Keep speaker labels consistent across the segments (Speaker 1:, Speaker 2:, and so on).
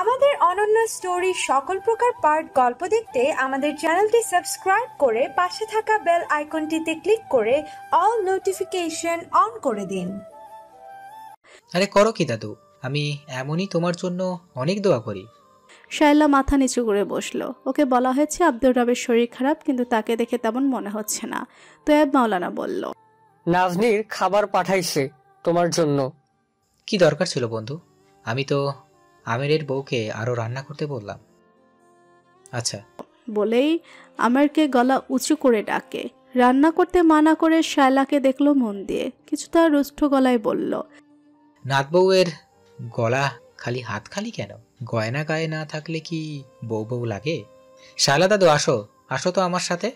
Speaker 1: আমাদের অনন্য স্টোরি সকল প্রকার পার্ট গল্প দেখতে আমাদের চ্যানেলটি সাবস্ক্রাইব করে পাশে থাকা বেল আইকনটিতে ক্লিক করে অল নোটিফিকেশন অন করে দিন।
Speaker 2: আরে করো কি দাদু, আমি এমনই তোমার জন্য অনেক দোয়া করি।
Speaker 3: শায়লা মাথা নিচু করে বসলো। ওকে বলা হয়েছে আব্দুর রবের শরীর খারাপ, কিন্তু তাকে দেখে তেমন মনে হচ্ছে না। তোয়েব মাওলানা বলল,
Speaker 4: নাজনীর খাবার পাঠাইছে তোমার জন্য।
Speaker 2: কি দরকার ছিল বন্ধু? আমি তো আমিরের বউকে আরো রান্না করতে বললাম। আচ্ছা।
Speaker 3: বলেই আমারকে গলা উঁচু করে ডাকে। রান্না করতে মানা করে শায়লাকে দেখলো মন দিয়ে, কিছুটা রুষ্ট গলায় বলল,
Speaker 2: নাত বউয়ের গলা খালি হাত খালি কেন? গয়না গায়ে না থাকলে কি বউ বউ লাগে? শায়লা দাদু আসো, আসো তো আমার সাথে।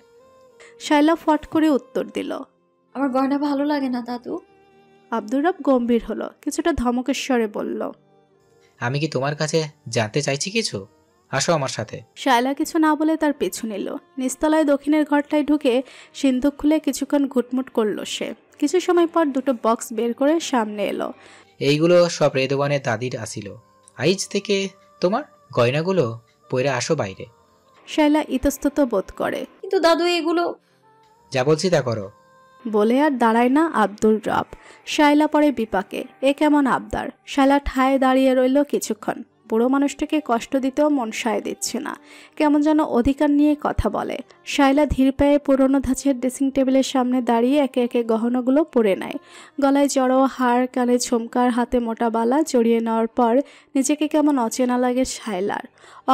Speaker 3: শায়লা ফট করে উত্তর দিল,
Speaker 5: আমার গয়না ভালো লাগে না দাদু।
Speaker 3: আব্দুর রব গম্ভীর হলো, কিছুটা ধমকেশ্বরে বলল,
Speaker 2: আমি কি তোমার কাছে জানতে চাইছি কিছু? আসো আমার সাথে।
Speaker 3: শায়লা কিছু না বলে তার পিছু নিল। নিচতলায় দক্ষিণের ঘরটায় ঢুকে সিন্ধুক খুলে কিছুক্ষণ ঘুটমুট করলো সে। কিছু সময় পর দুটো বক্স বের করে সামনে এলো।
Speaker 2: এইগুলো সব রেদওয়ানের দাদির আসিল। আইজ থেকে তোমার গয়নাগুলো পইরা আসো বাইরে।
Speaker 3: শায়লা ইতস্তত বোধ করে,
Speaker 5: কিন্তু দাদু এগুলো।
Speaker 2: যা বলছি তা করো।
Speaker 3: বলে আর দাঁড়ায় না আব্দুর রব। শায়লা পরে বিপাকে, এ কেমন আবদার। শায়লা ঠায় দাঁড়িয়ে রইল কিছুক্ষণ। বুড়ো মানুষটাকে কষ্ট দিতেও মন সায় দিচ্ছে না, কেমন যেন অধিকার নিয়ে কথা বলে। শায়লা ধীর পায়ে পুরনো ধাঁচের ড্রেসিং টেবিলের সামনে দাঁড়িয়ে একে একে গহনাগুলো পরে নেয়। গলায় জড়ো হার, কানে ঝুমকার, হাতে মোটা বালা জড়িয়ে নেওয়ার পর নিজেকে কেমন অচেনা লাগে শায়লার।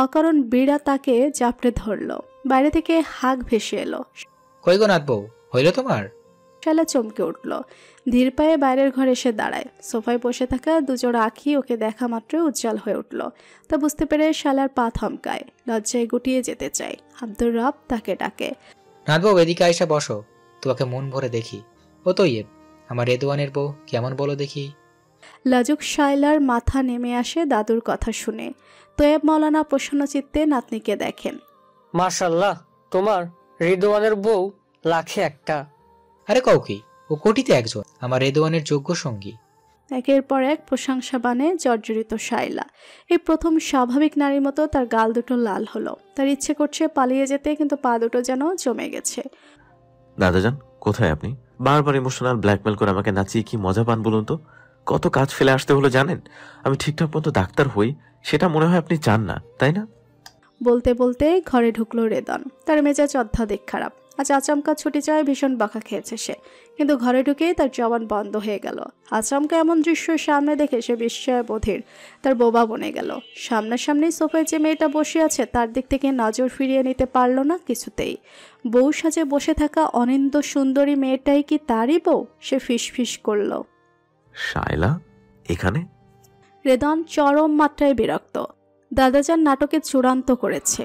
Speaker 3: অকারণ বীরা তাকে জাপটে ধরল। বাইরে থেকে হাঁক ভেসে এলো।
Speaker 2: কই গো নাথ বউ, হইল তোমার?
Speaker 3: শায়লা চমকে উঠল। ধীর পায়ে বাইরের ঘরে এসে দাঁড়ায়। সোফায় বসে থাকা দুজোড়া আঁখি ওকে দেখা মাত্র উজ্জ্বল হয়ে উঠল। তা বুঝতে পেরে শালার পা থমকায়, লজ্জায় গুটিয়ে যেতে চায়। আব্দুর রব তাকে ডাকে,
Speaker 2: নাথ বউ এদিকে আইসা বসো, তোমাকে মন ভরে দেখি। ও তো ইয়ে আমার রেদওয়ানের বউ কেমন বলো দেখি।
Speaker 3: লাজুক শায়লার মাথা নেমে আসে দাদুর কথা শুনে। তোয়েব মাওলানা প্রসন্ন চিত্তে নাতনিকে দেখেন।
Speaker 4: মাশাআল্লাহ, তোমার রিদওয়ানের বউ লাখে একটা।
Speaker 2: আরে কও কি, ও কোটিতে একজন, আমার রেদওয়ানের যোগ্য সঙ্গী।
Speaker 3: একের পর এক প্রশংসা বানে জর্জরিত শায়লা। এই প্রথম স্বাভাবিক নারীর মতো তার গাল দুটো লাল হলো। তার ইচ্ছে করছে পালিয়ে যেতে, কিন্তু পা দুটো যেন জমে গেছে।
Speaker 6: দাদাজান, কোথায় আপনি? বারবার ইমোশনাল ব্ল্যাকমেল করে আমাকে নাচিয়ে কি মজা পান বলুন তো? কত কাজ ফেলে আসতে হলো জানেন? আমি ঠিকঠাক মতো ডাক্তার হই, সেটা মনে হয় আপনি চান না, তাই না?
Speaker 3: বলতে বলতে ঘরে ঢুকলো রেদন। তার মেজাজ অত্যাধিক খারাপ। আজ আচমকা ছুটি চায়, ভীষণ বকা খেয়েছে সে। কিন্তু ঘরে ঢুকেই তার জবান বন্ধ হয়ে গেল। আচমকা এমন দৃশ্য সামনে দেখে সে বিস্ময় বধির, তার বোবা বনে গেল। সামনাসামনি সোফায় যে মেয়েটা বসে আছে তার দিক থেকে নজর ফিরিয়ে নিতে পারল না কিছুতেই। বউ সাজে বসে থাকা অনিন্দ সুন্দরী মেয়েটাই কি তারই বউ? সে ফিসফিস করল,
Speaker 6: শায়লা এখানে?
Speaker 3: রেদন চরম মাত্রায় বিরক্ত। দাদাজান নাটকে চূড়ান্ত করেছে,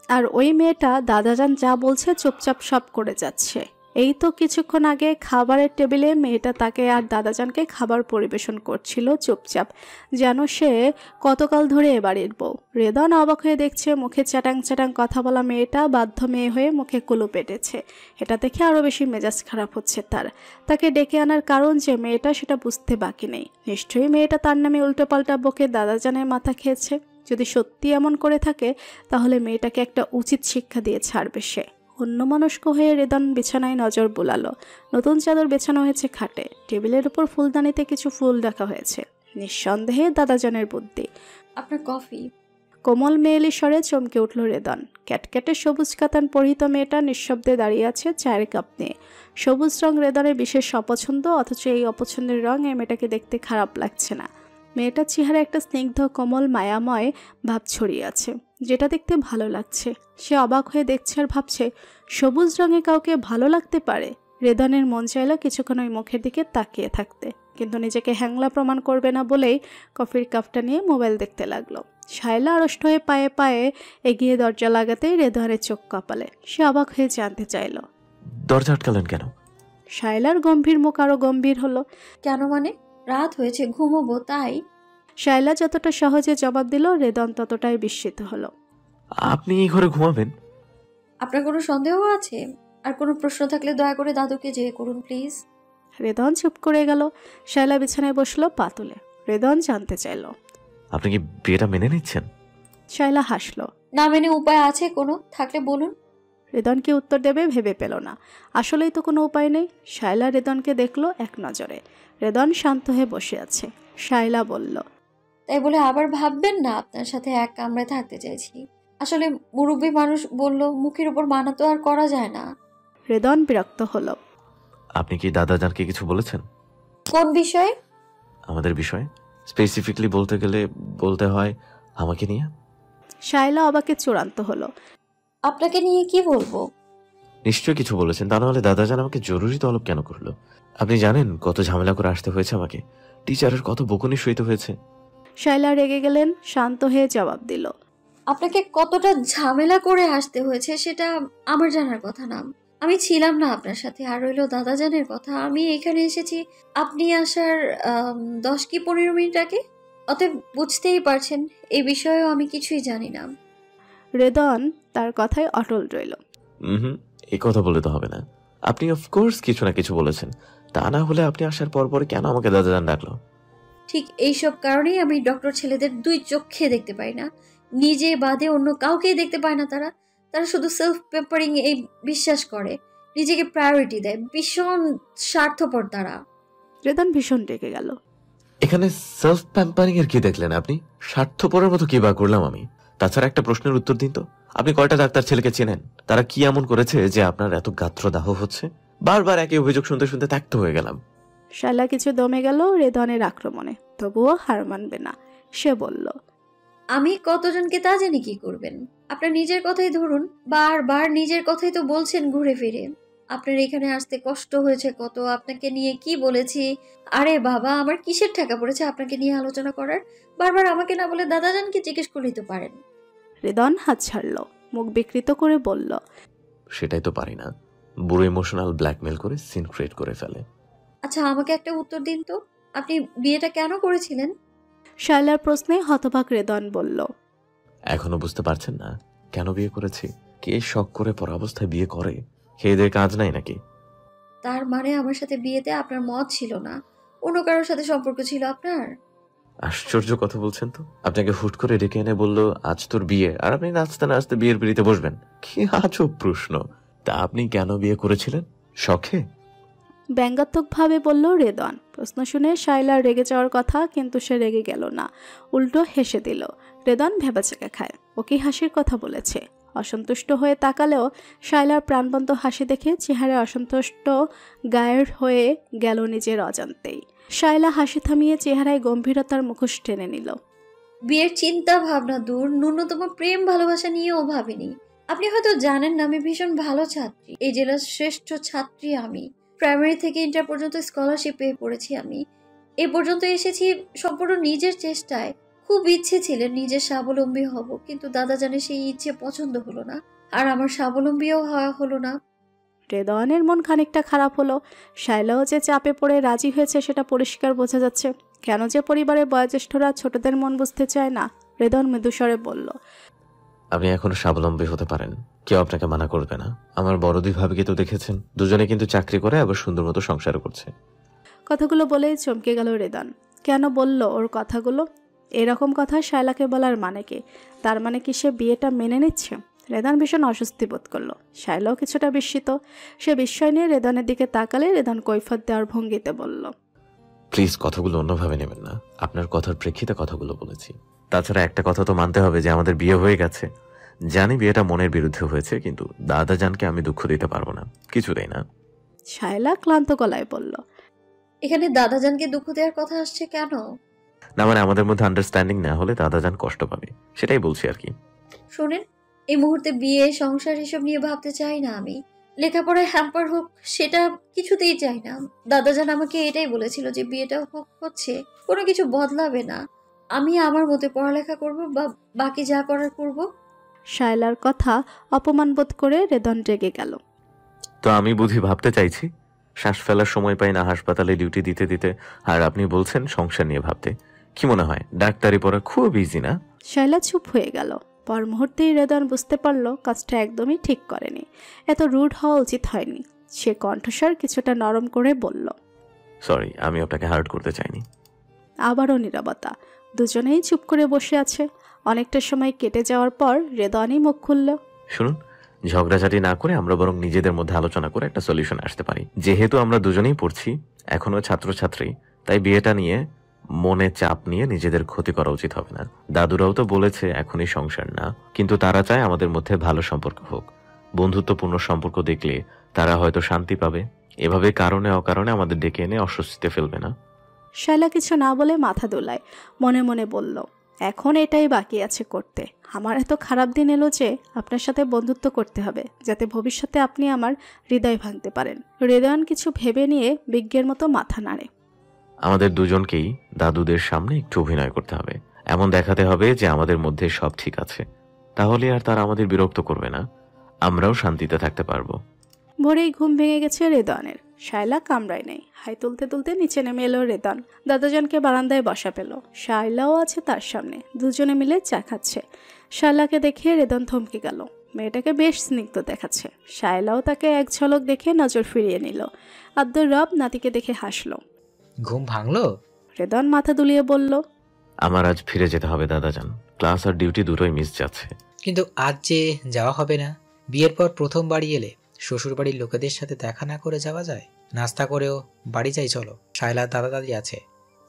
Speaker 3: আর ওই মেয়েটা দাদাজান যা বলছে চুপচাপ সব করে যাচ্ছে। এই তো কিছুক্ষণ আগে খাবারের টেবিলে মেয়েটা তাকে আর দাদাজানকে খাবার পরিবেশন করছিল চুপচাপ, যেন সে কতকাল ধরে এ বাড়ির বউ। রেদন অবাক হয়ে দেখছে মুখে চ্যাটাং চ্যাটাং কথা বলা মেয়েটা বাধ্য মেয়ে হয়ে মুখে কুলু পেটেছে। এটা দেখে আরও বেশি মেজাজ খারাপ হচ্ছে তার। তাকে ডেকে আনার কারণ যে মেয়েটা, সেটা বুঝতে বাকি নেই। নিশ্চয়ই মেয়েটা তার নামে উল্টোপাল্টা বকে দাদাজানের মাথা খেয়েছে। যদি সত্যি এমন করে থাকে তাহলে মেয়েটাকে একটা উচিত শিক্ষা দিয়ে ছাড়বে সে। অন্যমনস্ক হয়ে রেদন বিছানায় নজর বুলালো। নতুন চাদর বেছানো হয়েছে খাটে। টেবিলের উপর ফুলদানিতে কিছু ফুল রাখা হয়েছে। নিঃসন্দেহে দাদাজানের বুদ্ধি।
Speaker 5: আপনার কফি।
Speaker 3: কোমল মেয়েলি স্বরে চমকে উঠল রেদন। ক্যাটক্যাটে সবুজ কাতান পরিহিত মেয়েটা নিঃশব্দে দাঁড়িয়ে আছে চায়ের কাপ নিয়ে। সবুজ রং রেদনের বিশেষ অপছন্দ, অথচ এই অপছন্দের রং এই মেয়েটাকে দেখতে খারাপ লাগছে না। মেয়েটার চেহারা একটা স্নিগ্ধ কোমল মায়াময় ভাব ছড়িয়ে আছে, যেটা দেখতে ভালো লাগছে। সে অবাক হয়ে দেখছে আর ভাবছে, সবুজ রঙে কাউকে ভালো লাগতে পারে? রেদনের মন চাইল কিছুক্ষণ ওই মুখের দিকে তাকিয়ে থাকতে, কিন্তু নিজেকে হ্যাংলা প্রমাণ করবে না বলেই কফির কাপটা নিয়ে মোবাইল দেখতে লাগলো। শায়লা আড়ষ্ট হয়ে পায়ে পায়ে এগিয়ে দরজা লাগাতেই রেদনের চোখ কপালে। সে অবাক হয়ে জানতে চাইল,
Speaker 6: দরজা আটকালেন কেন?
Speaker 3: শায়লার গম্ভীর মুখ আরো গম্ভীর হলো।
Speaker 5: কেন মানে? রাত হয়েছে, ঘুমোবো তাই।
Speaker 3: শায়লা যতটা সহজে জবাব দিল, রেদন ততটাই বিস্মিত হলো।
Speaker 6: আপনি এই ঘরে ঘুমাবেন?
Speaker 5: আপনার কোনো সন্দেহ আছে? আর কোনো প্রশ্ন থাকলে দয়া করে দাদুকে জিজ্ঞেস করুন প্লিজ।
Speaker 3: রেদন চুপ করে গেল। শায়লা বিছানায় বসলো পা তুলে। রেদন জানতে চাইল।
Speaker 6: আপনি কি বিয়েটা মেনে নিচ্ছেন?
Speaker 3: শায়লা হাসলো।
Speaker 5: না মেনে উপায় আছে কোনো? থাকলে বলুন।
Speaker 3: রেদন কি উত্তর দেবে ভেবে পেল না। আসলেই তো কোনো উপায় নেই। শায়লা রেদনকে দেখলো এক নজরে। রেদন শান্ত হয়ে বসে আছে। শায়লা বলল,
Speaker 5: তাই বলে আবার ভাববেন না আপনার সাথে এক কামরায় থাকতে চাইছি। আসলে মুরব্বী মানুষ বলল, মুখের উপর মানা তো আর করা যায় না।
Speaker 3: রেদন বিরক্ত হলো।
Speaker 6: আপনি কি দাদাজানকে কিছু বলেছেন?
Speaker 5: কোন বিষয়ে?
Speaker 6: আমাদের বিষয়ে। স্পেসিফিকলি বলতে গেলে বলতে হয় আমাকে নিয়ে।
Speaker 3: শায়লা অবাকে চূড়ান্ত হলো।
Speaker 5: আপনাকে নিয়ে কি বলবো?
Speaker 6: নিশ্চয়ই কিছু বলেছেন, তা নাহলে দাদাজান আমাকে জরুরি তলব কেন করলো? আপনি জানেন কত ঝামেলা করে আসতে হয়েছে আমাকে, টিচারের কত বকুনি সইতে হয়েছে।
Speaker 3: শায়লা রেগে গেলেন, শান্ত হয়ে জবাব দিল,
Speaker 5: আপনাকে কতটা ঝামেলা করে আসতে হয়েছে সেটা আমার জানার কথা না। আমি ছিলাম না আপনার সাথে। আর রইল দাদাজানের কথা, আমি এখানে এসেছি আপনি আসার 10 কি 15 মিনিট আগে। অতএব বুঝতেই পারছেন এই বিষয়েও আমি কিছুই জানি না।
Speaker 3: রেদন তার কথায় অটল রইল।
Speaker 6: এই কথা বলে তো হবে না। আপনি অফকোর্স কিছু না কিছু বলেছেন, তা না হলে আপনি আসার পর পরে কেন আমাকে দাদাজান ডাকলো?
Speaker 5: ঠিক এইসব কারণেই আমি ডক্টর ছেলেদের 2 চোখে দেখতে পাই না। নিজে বাদে অন্য কাউকেই দেখতে পায় না তারা। তারা শুধু সেলফ পেম্পারিং এই বিশ্বাস করে, নিজেকে প্রায়োরিটি দেয়। ভীষণ স্বার্থপর তারা।
Speaker 3: রেদন ভীষণ রেগে গেল।
Speaker 6: এখানে সেলফ প্যাম্পারিং এর কি দেখলেন আপনি? স্বার্থপরের মতো কি বা করলাম আমি? তাছাড়া একটা প্রশ্নের উত্তর দিন তো, আপনি কয়টা ডাক্তার ছেলেকে চেনেন? তারা কি এমন করেছে যে আপনার এত গাত্রদাহ হচ্ছে? বারবার একই অভিযোগ শুনতে শুনতে ত্যাক্ত হয়ে গেলাম।
Speaker 3: শায়লা কিছু দমে গেল রেদনের আক্রমণে, তবুও হার মানবে না। সে বলল,
Speaker 5: আমি কতজনকে তা জেনে কি করবেন? আপনার নিজের কথাই ধরুন, বারবার নিজের কথাই তো বলছেন ঘুরে ফিরে। আপনার এখানে আসতে কষ্ট হয়েছে কত, আপনাকে নিয়ে কি বলেছি। আরে বাবা, আমার কিসের ঠেকা পড়েছে আপনাকে নিয়ে আলোচনা করার? বারবার আমাকে না বলে দাদাজানকে জিজ্ঞেস করলেই তো পারেন।
Speaker 3: রেদন হাত ছাড়ল, মুখ বিকৃত করে বলল,
Speaker 6: সেটাই তো পারি না। বুড়ো ইমোশনাল ব্ল্যাকমেল করে সিন ক্রিয়েট করে ফেলে।
Speaker 5: আচ্ছা, আমাকে একটা উত্তর দিন তো, আপনি বিয়েটা কেন করেছিলেন?
Speaker 3: শায়লার প্রশ্নে হতবাক রেদন বলল,
Speaker 6: এখনো বুঝতে পারছেন না কেন বিয়ে করেছি? কে শখ করে পর অবস্থায় বিয়ে করে? খেয়ে দিয়ে কাজ নাই নাকি?
Speaker 5: তার মানে আমার সাথে বিয়েতে আপনার মত ছিল না, অন্য কারোর সাথে সম্পর্ক ছিল আপনার?
Speaker 6: আশ্চর্য কথা বলছেন তো। আপনাকে হুট করে ডেকে এনে বললো আজ তোর বিয়ে, আর আপনি নাচতে নাচতে বিয়ের পিড়িতে বসবেন? কি আজব প্রশ্ন। তা আপনি কেন বিয়ে করেছিলেন? শখে?
Speaker 3: ব্যঙ্গাত্মকভাবে বলল রেদন। প্রশ্ন শুনে শায়লার রেগে যাওয়ার কথা, কিন্তু সে রেগে গেল না, উল্টো হেসে দিল। রেদন ভেবাচেকা খায়, ও কি হাসির কথা বলেছে? অসন্তুষ্ট হয়ে তাকালেও শায়লার প্রাণবন্ত হাসি দেখে চেহারায় অসন্তুষ্ট গায়ের হয়ে গেল নিজের অজান্তেই। শায়লা হাসি থামিয়ে চেহারায় গম্ভীরতার মুখোশ টেনে নিল।
Speaker 5: বিয়ের চিন্তা ভাবনা দূর, ন্যূনতম প্রেম ভালোবাসা নিয়েও ভাবিনি। আপনি হয়তো জানেন না, আমি ভীষণ ভালো ছাত্রী, এই জেলার শ্রেষ্ঠ ছাত্রী আমি। প্রাইমারি থেকে ইন্টার পর্যন্ত স্কলারশিপ পেয়ে পড়েছি আমি। এ পর্যন্ত এসেছি সম্পূর্ণ নিজের চেষ্টায়। খুব ইচ্ছে ছিল নিজের স্বাবলম্বী হব, কিন্তু দাদা জানে সেই ইচ্ছে পছন্দ হলো না, আর আমার স্বাবলম্বীও হওয়া হলো না।
Speaker 3: রেদনের মন খানিকটা খারাপ হলো। শায়লাও যে চাপে পড়ে রাজি হয়েছে সেটা পরিষ্কার বোঝা যাচ্ছে। কেন যে পরিবারের বয়োজ্যেষ্ঠরা ছোটদের মন বুঝতে চায় না? রেদন মৃদুস্বরে বলল,
Speaker 6: আপনি এখনো স্বাবলম্বী হতে পারেন, কেউ আপনাকে মানা করবে না। আমার বড় দুই ভাবিকে তো দেখেছেন, দুজনে কিন্তু চাকরি করে আবার সুন্দর মতো সংসার করছে।
Speaker 3: কথাগুলো বলেই চমকে গেল রেদন। কেন বলল ওর কথাগুলো? এরকম কথা শায়লাকে বলার মানে কি? তার মানে কি সে বিয়েটা মেনে নিচ্ছে? রেদন ভীষণ অস্বস্তি বোধ করলো। শায়লাও কিছুটা বিস্মিত। সে বিস্ময় নিয়ে রেদনের দিকে তাকালে রেদন কৈফিয়ত দেওয়ার ভঙ্গিতে বলল,
Speaker 6: প্লিজ কথাগুলো অন্যভাবে নেবেন না, আপনার কথার প্রেক্ষিতে কথাগুলো বলেছি। তাছাড়া একটা কথা তো মানতে হবে যে আমাদের বিয়ে হয়ে গেছে। জানি বিয়েটা মনের বিরুদ্ধে হয়েছে, কিন্তু দাদাজানকে আমি দুঃখ দিতে পারবো না, কিছুতেই না।
Speaker 3: শায়লা ক্লান্ত গলায় বলল,
Speaker 5: এখানে দাদাজানকে দুঃখ দেওয়ার কথা আসছে কেন?
Speaker 6: না মানে আমাদের মধ্যে আন্ডারস্ট্যান্ডিং না হলে দাদাজান কষ্ট পাবে, সেটাই বলছি আর কি।
Speaker 5: শোনেন, এই মুহূর্তে বিয়ে সংসার এসব নিয়ে ভাবতে চাই না আমি। লেখাপড়ায় হ্যাম্পার হোক সেটা কিছুতেই চাই না। দাদাজান আমাকে এটাই বলেছিল যে বিয়েটা হচ্ছে, কোনো কিছু বদলাবে না, আমি আমার মতে পড়ালেখা করব, বা বাকি যা করার করব।
Speaker 3: শায়লার কথা অপমান বোধ করে রেদন রেগে গেল।
Speaker 6: তো আমি বুঝি ভাবতে চাইছি? শ্বাস ফেলার সময় পাই না হাসপাতালে ডিউটি দিতে দিতে, আর আপনি বলছেন সংসার নিয়ে ভাবতে? কি মনে হয় ডাক্তারি পড়া খুব ইজি না?
Speaker 3: শায়লা চুপ হয়ে গেল। পর মুহূর্তেই রেদন বুঝতে পারল কাজটা একদমই ঠিক করেনি। এত রুড হওয়া উচিত হয়নি। সে কণ্ঠস্বর কিছুটা নরম করে বলল,
Speaker 6: সরি, আমি আপনাকে হার্ট করতে চাইনি।
Speaker 3: আবারও নীরবতা। দুজনেই চুপ করে বসে আছে। অনেকটা সময় কেটে যাওয়ার পর রেদওয়ানই মুখ খুলল।
Speaker 6: শুনুন, ঝগড়াঝাটি না করে আমরা বরং নিজেদের মধ্যে আলোচনা করে একটা সলিউশন আসতে পারি। যেহেতু আমরা দুজনেই পড়ছি, এখনো ছাত্রছাত্রী, তাই বিয়েটা নিয়ে মনে চাপ নিয়ে নিজেদের ক্ষতি করা উচিত হবে না। দাদুরাও তো বলেছে এখনই সংসার না, কিন্তু তারা চায় আমাদের মধ্যে ভালো সম্পর্ক হোক। বন্ধুত্বপূর্ণ সম্পর্ক দেখলে তারা হয়তো শান্তি পাবে। এভাবে কারণে অকারণে আমাদের ডেকে এনে অস্বস্তিতে ফেলবে না।
Speaker 3: শায়লা কিছু না বলে মাথা দোলায়। মনে মনে বলল, এখন এটাই বাকি আছে করতে। আমার এত খারাপ দিন এলো যে আপনার সাথে বন্ধুত্ব করতে হবে, যাতে ভবিষ্যতে আপনি আমার হৃদয় ভাঙতে পারেন। রেদওয়ান কিছু ভেবে নিয়ে বিজ্ঞের মতো মাথা নাড়ে।
Speaker 6: আমাদের দুজনকেই দাদুদের সামনে একটু অভিনয় করতে হবে। এমন দেখাতে হবে যে আমাদের মধ্যে সব ঠিক আছে। তাহলে আর তারা আমাদের বিরক্ত করবে না, আমরাও শান্তিতে থাকতে পারবো।
Speaker 3: ভোরেই ঘুম ভেঙে গেছে রেদওয়ানের। শায়লা কামড়ায় নেই। হাই তুলতে তুলতে নিচে নেমে এলো রেদওয়ান। দাদাজানকে বারান্দায় বসা পেল। শায়লাও আছে তার সামনে। দুজনে মিলে চা খাচ্ছে। শায়লাকে দেখে রেদওয়ান থমকে গেল। মেয়েটাকে বেশ স্নিগ্ধ দেখাচ্ছে। শায়লাও তাকে এক ঝলক দেখে নজর ফিরিয়ে নিল। আব্দুর রব নাতিকে দেখে হাসল।
Speaker 2: ঘুম ভাঙলো?
Speaker 3: রেদওয়ান মাথা দুলিয়ে বলল,
Speaker 6: আমার আজ ফিরে যেতে হবে দাদাজান। ক্লাস আর ডিউটি দুটোই মিস যাচ্ছে।
Speaker 2: কিন্তু আজ যে যাওয়া হবে না। বিয়ের পর প্রথম বাড়ি এলে শ্বশুরবাড়ির লোকেদের সাথে দেখা না করে যাওয়া যায়? নাস্তা করেও বাড়ি যাই চলো। শায়লার দাদা দাদি আছে,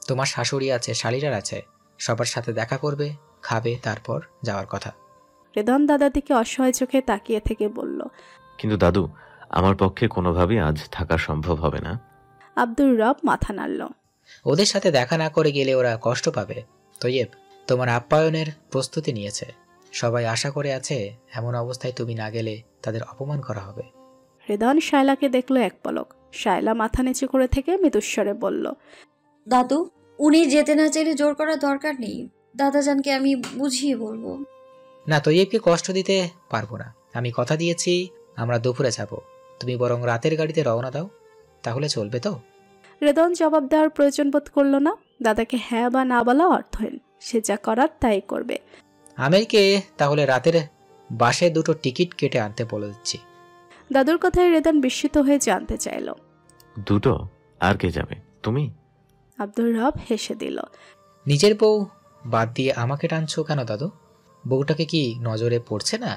Speaker 2: তোমার শাশুড়ি আছে, শালিরার আছে, সবার সাথে দেখা করবে, খাবে, তারপর যাওয়ার কথা।
Speaker 3: রেদওয়ান দাদার দিকে অসহায় চোখে তাকিয়ে থেকে বলল,
Speaker 6: কিন্তু দাদু, আমার পক্ষে কোনোভাবেই আজ থাকা সম্ভব হবে না।
Speaker 3: আব্দুর রব মাথা নাড়ল।
Speaker 2: ওদের সাথে দেখা না করে গেলে ওরা কষ্ট পাবে। তৈয়েব তোমার আপ্যায়নের প্রস্তুতি নিয়েছে, সবাই আশা করে আছে। এমন অবস্থায় তুমি না গেলে তাদের অপমান করা হবে।
Speaker 3: রেদওয়ান শায়লাকে দেখলো এক পলক। শায়লা মাথা নিচু করে থেকে মৃদুস্বরে বলল,
Speaker 5: দাদু, উনি যেতে না চাইলে জোর করার দরকার নেই। দাদাজানকে আমি বুঝিয়ে বলবো।
Speaker 2: না, তৈয়েবকে কষ্ট দিতে পারবো না। আমি কথা দিয়েছি আমরা দুপুরে যাব। তুমি বরং রাতের গাড়িতে রওনা দাও, তাহলে চলবে তো?
Speaker 3: রেদওয়ান জবাব দেওয়ার প্রয়োজন বোধ করল না। দাদাকে হ্যাঁ বা না বলা অর্থহীন। সে যা করার তাই করবে।
Speaker 2: আমেরকে তাহলে রাতের বাসে দুটো টিকিট কেটে আনতে বলে দিচ্ছি।
Speaker 3: দাদুর কথায় রেদওয়ান বিস্মিত হয়ে জানতে চাইল,
Speaker 6: দুটো? আর কে যাবে? তুমি?
Speaker 3: আব্দুর রব হেসে দিল।
Speaker 2: নিজের বউ বাদ দিয়ে আমাকে টানছো কেন দাদু? বউটাকে কি নজরে পড়ছে না?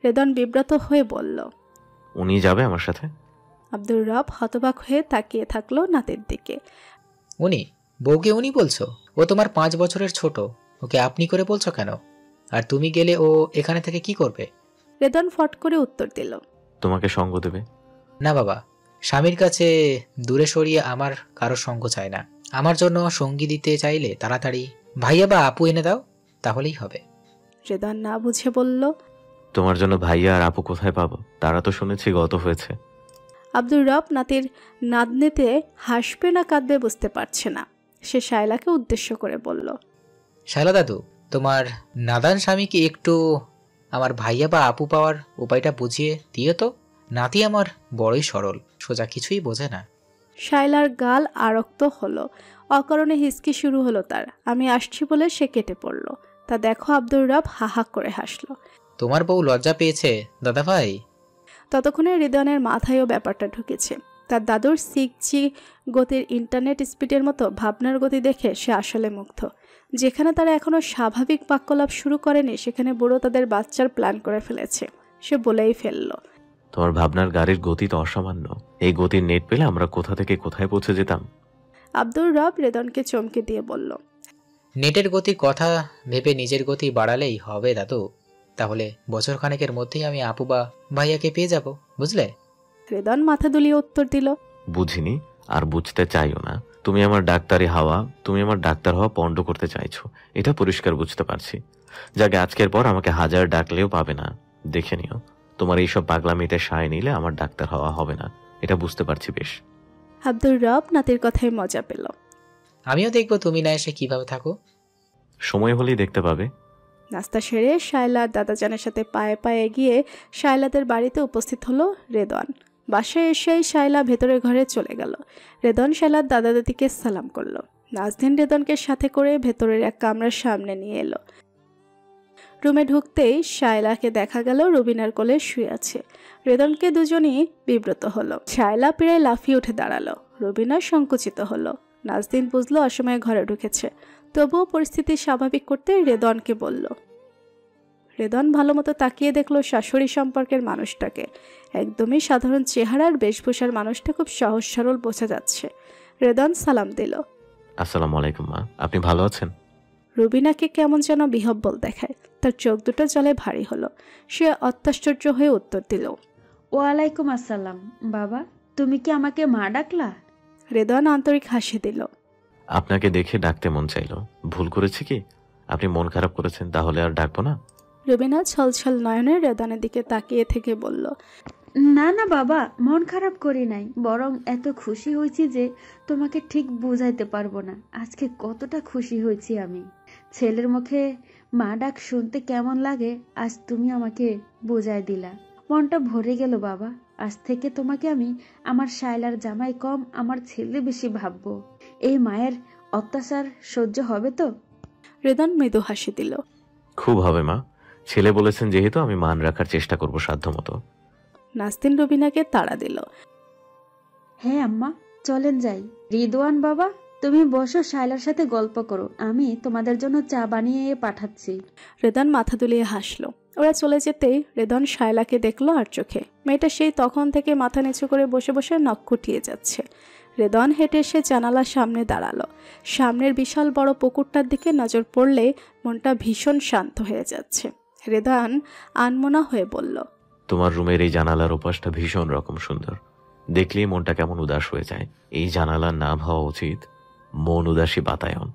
Speaker 3: রেদওয়ান বিব্রত হয়ে বলল।
Speaker 6: উনি যাবে আমার সাথে?
Speaker 3: আব্দুর রব হতবাক হয়ে তাকিয়ে থাকলো নাতির দিকে।
Speaker 2: উনি? বউকে উনি বলছো? ও তোমার 5 বছরের ছোট, ওকে আপনি করে বলছো কেন? আর তুমি গেলে ও এখানে থেকে কি করবে?
Speaker 3: রেদওয়ান ফট করে উত্তর দিল,
Speaker 6: তোমাকে সঙ্গ দেবে।
Speaker 2: না বাবা, স্বামীর কাছে দূরে সরিয়ে আমার কারো সঙ্গ চায় না। আমার জন্য সঙ্গী দিতে চাইলে তাড়াতাড়ি ভাইয়া বা আপু এনে দাও, তাহলেই হবে।
Speaker 3: রেদওয়ান না বুঝে বলল,
Speaker 6: তোমার জন্য ভাইয়া আর আপু কোথায় পাবো? তারা তো শুনেছি গত হয়েছে।
Speaker 3: আব্দুর রব নাতির নাতনিতে হাসবে না কাঁদবে বুঝতে পারছে না। সে শায়লাকে উদ্দেশ্য করে বলল,
Speaker 2: শালা দাদু, তোমার নাদান স্বামীকে একটু আমার ভাইয়া বা আপু পাওয়ার উপায়টা বুঝিয়ে দিও তো। নাতি আমার বড়ই সরল, সোজা কিছুই বোঝে না।
Speaker 3: শায়লার গাল আরক্ত হলো। অকারণে হিসকি শুরু হলো তার। আমি আসছি বলে সে কেটে পড়ল। তা দেখো আব্দুর রব হাহা করে হাসলো।
Speaker 2: তোমার বউ লজ্জা পেয়েছে দাদা ভাই।
Speaker 3: ততক্ষণে রিদওয়ানের মাথায়ও ব্যাপারটা ঢুকেছে। তার দাদুর 6G গতির ইন্টারনেট স্পিডের মতো ভাবনার গতি দেখে সে আসলে মুগ্ধ। যেখানে তারা এখনো স্বাভাবিক বাক্যলাপ শুরু করেনি, সেখানে বুড়ো তাদের বাচ্চার প্ল্যান করে ফেলেছে। সে বলেই ফেলল,
Speaker 6: তোমার ভাবনার গাড়ির গতি তো অসামান্য। এই গতির নেট পেলে আমরা কোথা থেকে কোথায় পৌঁছে যেতাম।
Speaker 3: আব্দুর রব রেদনকে চমকে দিয়ে বলল,
Speaker 2: নেটের গতির কথা ভেবে নিজের গতি বাড়ালেই হবে দাদু। তাহলে বছর খানেকের মধ্যেই আমি আপু বা ভাইয়াকে পেয়ে যাব, বুঝলে?
Speaker 3: রেদন মাথা দুলিয়ে উত্তর দিল,
Speaker 6: বুঝিনি আর বুঝতে চাইও না। তুমি আমার ডাক্তারি হাওয়া, তুমি আমার ডাক্তার হওয়া পণ্ড করতে চাইছো, এটা পরিষ্কার বুঝতে পারছি। যাকে আজকের পর আমাকে হাজার ডাকলেও পাবে না। দেখে নিও, তোমার এইসব পাগলামিতে সায় নিলে আমার ডাক্তার হওয়া হবে না, এটা বুঝতে পারছি বেশ।
Speaker 3: আব্দুর রব নাতির কথায় মজা পেল।
Speaker 2: আমিও দেখবো তুমি না এসে কিভাবে থাকো।
Speaker 6: সময় হলেই দেখতে পাবে।
Speaker 3: নাস্তা সেরে শায়লা দাদাজানের সাথে পায়ে পায়ে গিয়ে শায়লাদের বাড়িতে উপস্থিত হলো রেদন। বাসায় এসেই শায়লা ভেতরের ঘরে চলে গেল। রেদন শায়লার দাদা দাদিকে সালাম করলো। নাজনীন রেদনকে সাথে করে ভেতরের এক কামরার সামনে নিয়ে এলো। রুমে ঢুকতেই শায়লাকে দেখা গেল রুবিনার কোলে শুয়ে আছে। রেদনকে দুজনই বিব্রত হলো। শায়লা প্রায় লাফিয়ে উঠে দাঁড়ালো। রুবিনা সংকুচিত হলো। নাজদিন বুঝলো অসময়ে ঘরে ঢুকেছে, তবুও পরিস্থিতি স্বাভাবিক করতে রেদনকে বলল। রেদন ভালো মতো তাকিয়ে দেখলো শাশুড়ি সম্পর্কের মানুষটাকে। একদমই সাধারণ চেহারার বেশভূষার মানুষটা খুব সহজ সরল বোঝা যাচ্ছে। রেদন সালাম দিল।
Speaker 6: আসসালামু আলাইকুম মা, আপনি ভালো আছেন?
Speaker 3: রুবিনাকে কেমন যেন বিহব্বল দেখায়। তার চোখ দুটো জলে ভারী হলো। সে অত্যাশ্চর্য হয়ে উত্তর দিল,
Speaker 7: ওয়ালাইকুম আসসালাম। বাবা, তুমি কি আমাকে মা ডাকলা?
Speaker 3: রেদন আন্তরিক হাসি দিল।
Speaker 6: আপনাকে দেখে ডাকতে মন চাইলো। ভুল করেছি কি? আপনি মন খারাপ করেছেন, তাহলে আর ডাকবো না।
Speaker 3: রুবিনা ছলছল নয়নে রেদনের দিকে তাকিয়ে থেকে বলল,
Speaker 7: না না বাবা, মন খারাপ করি নাই, বরং এত খুশি হয়েছি যে তোমাকে ঠিক বুঝাইতে পারবো না আজকে কতটা খুশি হয়েছি আমি। ছেলের মুখে মা ডাক শুনতে কেমন লাগে আজ তুমি আমাকে বুঝাই দিলা। মনটা ভরে গেল বাবা। আজ থেকে তোমাকে আমি আমার শায়লার জামাই কম আমার ছেলে বেশি ভাববো। এই মায়ের অত্যাচার সহ্য হবে তো?
Speaker 3: রেদন মৃদু হাসি দিল।
Speaker 6: খুব হবে মা, ছেলে বলেছেন যেহেতু আমি মান রাখার চেষ্টা করব সাধ্যমতো।
Speaker 3: নাজদিন রুবিনাকে তাড়া দিল।
Speaker 7: হ্যাঁ আম্মা, চলেন যাই। রিদওয়ান বাবা, তুমি বসো, শায়লার সাথে গল্প করো, আমি তোমাদের জন্য চা বানিয়ে পাঠাচ্ছি।
Speaker 3: রেদন মাথা দুলিয়ে হাসলো। ওরা চলে যেতেই রেদন শায়লাকে দেখলো আর চোখে। মেয়েটা সেই তখন থেকে মাথা নিচু করে বসে বসে নখ খুঁটিয়ে যাচ্ছে। রেদন হেঁটে এসে জানালার সামনে দাঁড়ালো। সামনের বিশাল বড় পুকুরটার দিকে নজর পড়লে মনটা ভীষণ শান্ত হয়ে যাচ্ছে। রেদন আনমনা হয়ে বলল,
Speaker 6: তোমার রুমের এই জানালার ওপাশটা ভীষণ রকম সুন্দর, দেখলেই মনটা কেমন উদাস হয়ে যায়। এই জানালার নাম হওয়া উচিত মন উদাসী বাতায়ন।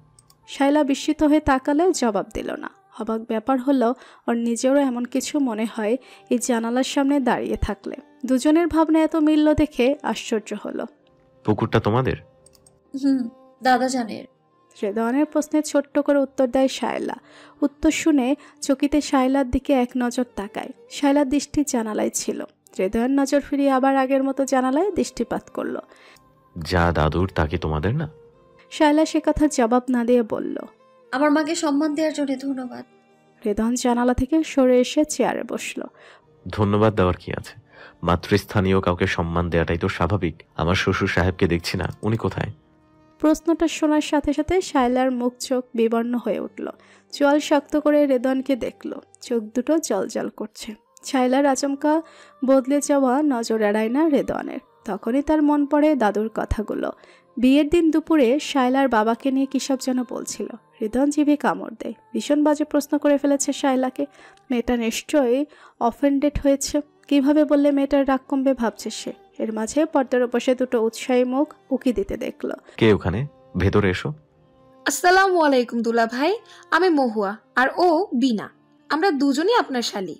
Speaker 3: শায়লা বিস্মিত হয়ে তাকালেও জবাব দিল না। অবাক ব্যাপার হলো ওর নিজেরও এমন কিছু মনে হয় এই জানালার সামনে দাঁড়িয়ে থাকলে। দুজনের ভাবনা এত মিলল দেখে আশ্চর্য হলো।
Speaker 6: পুকুরটা তোমাদের?
Speaker 5: দাদা জানের।
Speaker 3: রেদনের প্রশ্নে ছোট্ট করে উত্তর দেয় শায়লা। উত্তর শুনে চকিতে শায়লার দিকে এক নজর তাকায়। শায়লার দৃষ্টি জানালায় ছিল। রেদন নজর ফিরিয়ে আবার আগের মতো জানালায় দৃষ্টিপাত করলো।
Speaker 6: যা দাদুর তা কি তোমাদের না?
Speaker 3: শায়লা সে কথা জবাব না দিয়ে বলল,
Speaker 5: আমার মাকে সম্মান দেওয়ার জন্য ধন্যবাদ।
Speaker 3: রেদন জানালা থেকে সরে এসে চেয়ারে বসলো।
Speaker 6: ধন্যবাদ দেওয়ার কি আছে? মাতৃস্থানীয় কাউকে সম্মান দেওয়াটাই তো স্বাভাবিক। আমার শ্বশুর সাহেবকে দেখছি না, উনি কোথায়?
Speaker 3: প্রশ্নটা শোনার সাথে সাথে শায়লার মুখ চোখ বিবর্ণ হয়ে উঠল। চোয়াল শক্ত করে রেদনকে দেখল। চোখ দুটো জলজল করছে। শায়লার আচমকা বদলে যাওয়া নজর এড়ায় না রেদনের। তখনই তার মন পড়ে দাদুর কথাগুলো। বিয়ের দিন দুপুরে শায়লার বাবাকে নিয়ে কিসব যেন বলছিল। রেদন জিভে কামড় দেয়। ভীষণ বাজে প্রশ্ন করে ফেলেছে শায়লাকে। মেয়েটা নিশ্চয়ই অফেন্ডেড হয়েছে। কিভাবে বললে মেয়েটার রাগ কমবে ভাবছে সে। এর মাঝে পর্দার বসে দুটো উৎসাহী মুখ উকি দিতে দেখলো।
Speaker 6: কে ওখানে? ভেতরে এসো।
Speaker 8: আসসালামু আলাইকুম দুলা ভাই, আমি মহুয়া আর ও বিনা, আমরা দুজনই আপনার শালি।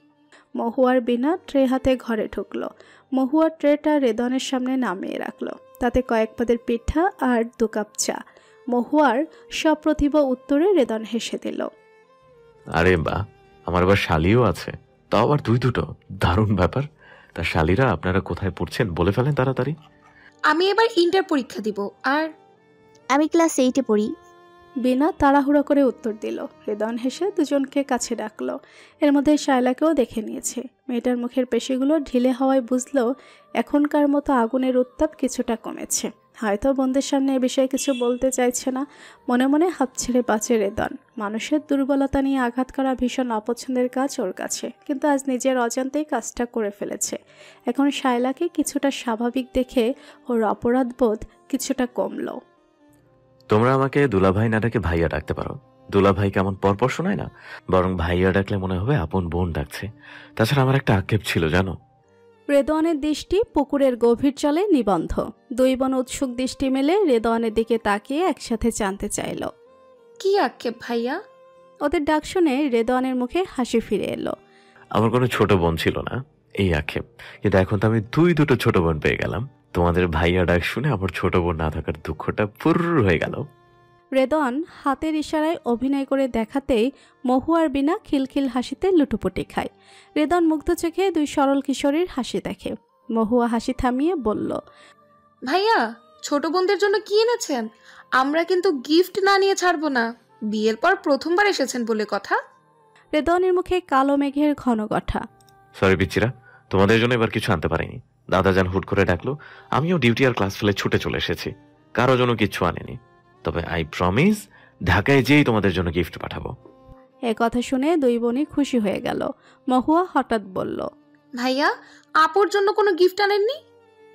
Speaker 3: মহুয়ার বিনা ট্রে হাতে ঘরে ঢুকলো। মহুয়ার ট্রেটা রেদনের সামনে নামিয়ে রাখলো। তাতে কয়েক পাদের পিঠা আর 2 কাপ চা। মহুয়ার সপ্রতিভ উত্তরে রেদন হেসে দিল।
Speaker 6: আরে বা, আমার আবার শালিও আছে, তাও আবার দুটো। দারুণ ব্যাপার। তা শালিরা আপনারা কোথায় পড়ছেন বলে ফেলেন তাড়াতাড়ি।
Speaker 8: আমি এবার ইন্টার পরীক্ষা দিব। আর
Speaker 9: আমি ক্লাস 8-এ পড়ি।
Speaker 3: বিনা তাড়াহুড়ো করে উত্তর দিল। রেদন হেসে দুজনকে কাছে ডাকলো। এর মধ্যে শায়লাকেও দেখে নিয়েছে। মেয়েটার মুখের পেশিগুলো ঢিলে হওয়ায় বুঝলো এখনকার মতো আগুনের উত্তাপ কিছুটা কমেছে। হয়তো বন্ধুদের সামনে এ বিষয়ে কিছু বলতে চাইছে না। মনে মনে হাঁপ ছেড়ে বাঁচে রেদন। মানুষের দুর্বলতা নিয়ে আঘাত করা ভীষণ অপছন্দের কাজ ওর কাছে, কিন্তু আজ নিজের অজান্তেই কাজটা করে ফেলেছে। এখন শায়লাকে কিছুটা স্বাভাবিক দেখে ওর অপরাধবোধ কিছুটা কমলো।
Speaker 6: তোমরা আমাকে দুলাভাই না ডাকে ভাইয়া ডাকতে পারো। দুলাভাই কেমন পরপর শোনায় না, বরং ভাইয়া ডাকলে মনে হবে আপন বোন ডাকছে। তাছাড়া আমার একটা আক্ষেপ ছিল জানো।
Speaker 3: রেদওয়ানের দৃষ্টি পুকুরের গভীর জলে নিবন্ধ। 2 বোন উৎসুক দৃষ্টি মেলে রেদওয়ানের দিকে তাকিয়ে একসাথে জানতে চাইল।
Speaker 8: কি আক্ষেপ ভাইয়া?
Speaker 3: ওদের ডাক শুনে রেদওয়ানের মুখে হাসি ফিরে এলো।
Speaker 6: আমার কোনো ছোট বোন ছিল না, এই আক্ষেপ। কিন্তু এখন তো আমি দুটো ছোট বোন পেয়ে গেলাম। তোমাদের ভাইয়া ডাক শুনে আমার ছোট বোন না থাকার দুঃখটা পুর হয়ে গেল।
Speaker 3: রেদওয়ান হাতের ইশারায় অভিনয় করে দেখাতেই মহুয়ার বিনা খিলখিল হাসিতে লুটোপুটি খায়। রেদওয়ান মুগ্ধ চোখে 2 সরল কিশোরীর হাসি দেখে। মহুয়া হাসি থামিয়ে বলল,
Speaker 8: ভাইয়া, ছোট বোনদের জন্য কি এনেছেন? আমরা কিন্তু গিফট না নিয়ে ছাড়বো না। বিয়ের পর প্রথমবার এসেছেন বলে কথা।
Speaker 3: রেদনের মুখে কালো মেঘের ঘন গঠা।
Speaker 6: সরি পিচ্চিরা, তোমাদের জন্য এবার কিছু আনতে পারিনি। দাদাজান হুট করে ডাকলো, আমিও ডিউটি আর ক্লাস ফেলে ছুটে চলে এসেছি। কারো জন্য কিচ্ছু আনেনি, তবে আই প্রমিস ঢাকায় যেই তোমাদের জন্য গিফট পাঠাবো।
Speaker 3: এ কথা শুনে দুই বোনই খুশি হয়ে গেল। মহুয়া হঠাৎ বলল,
Speaker 8: ভাইয়া আপুর জন্য কোনো গিফট আনেননি?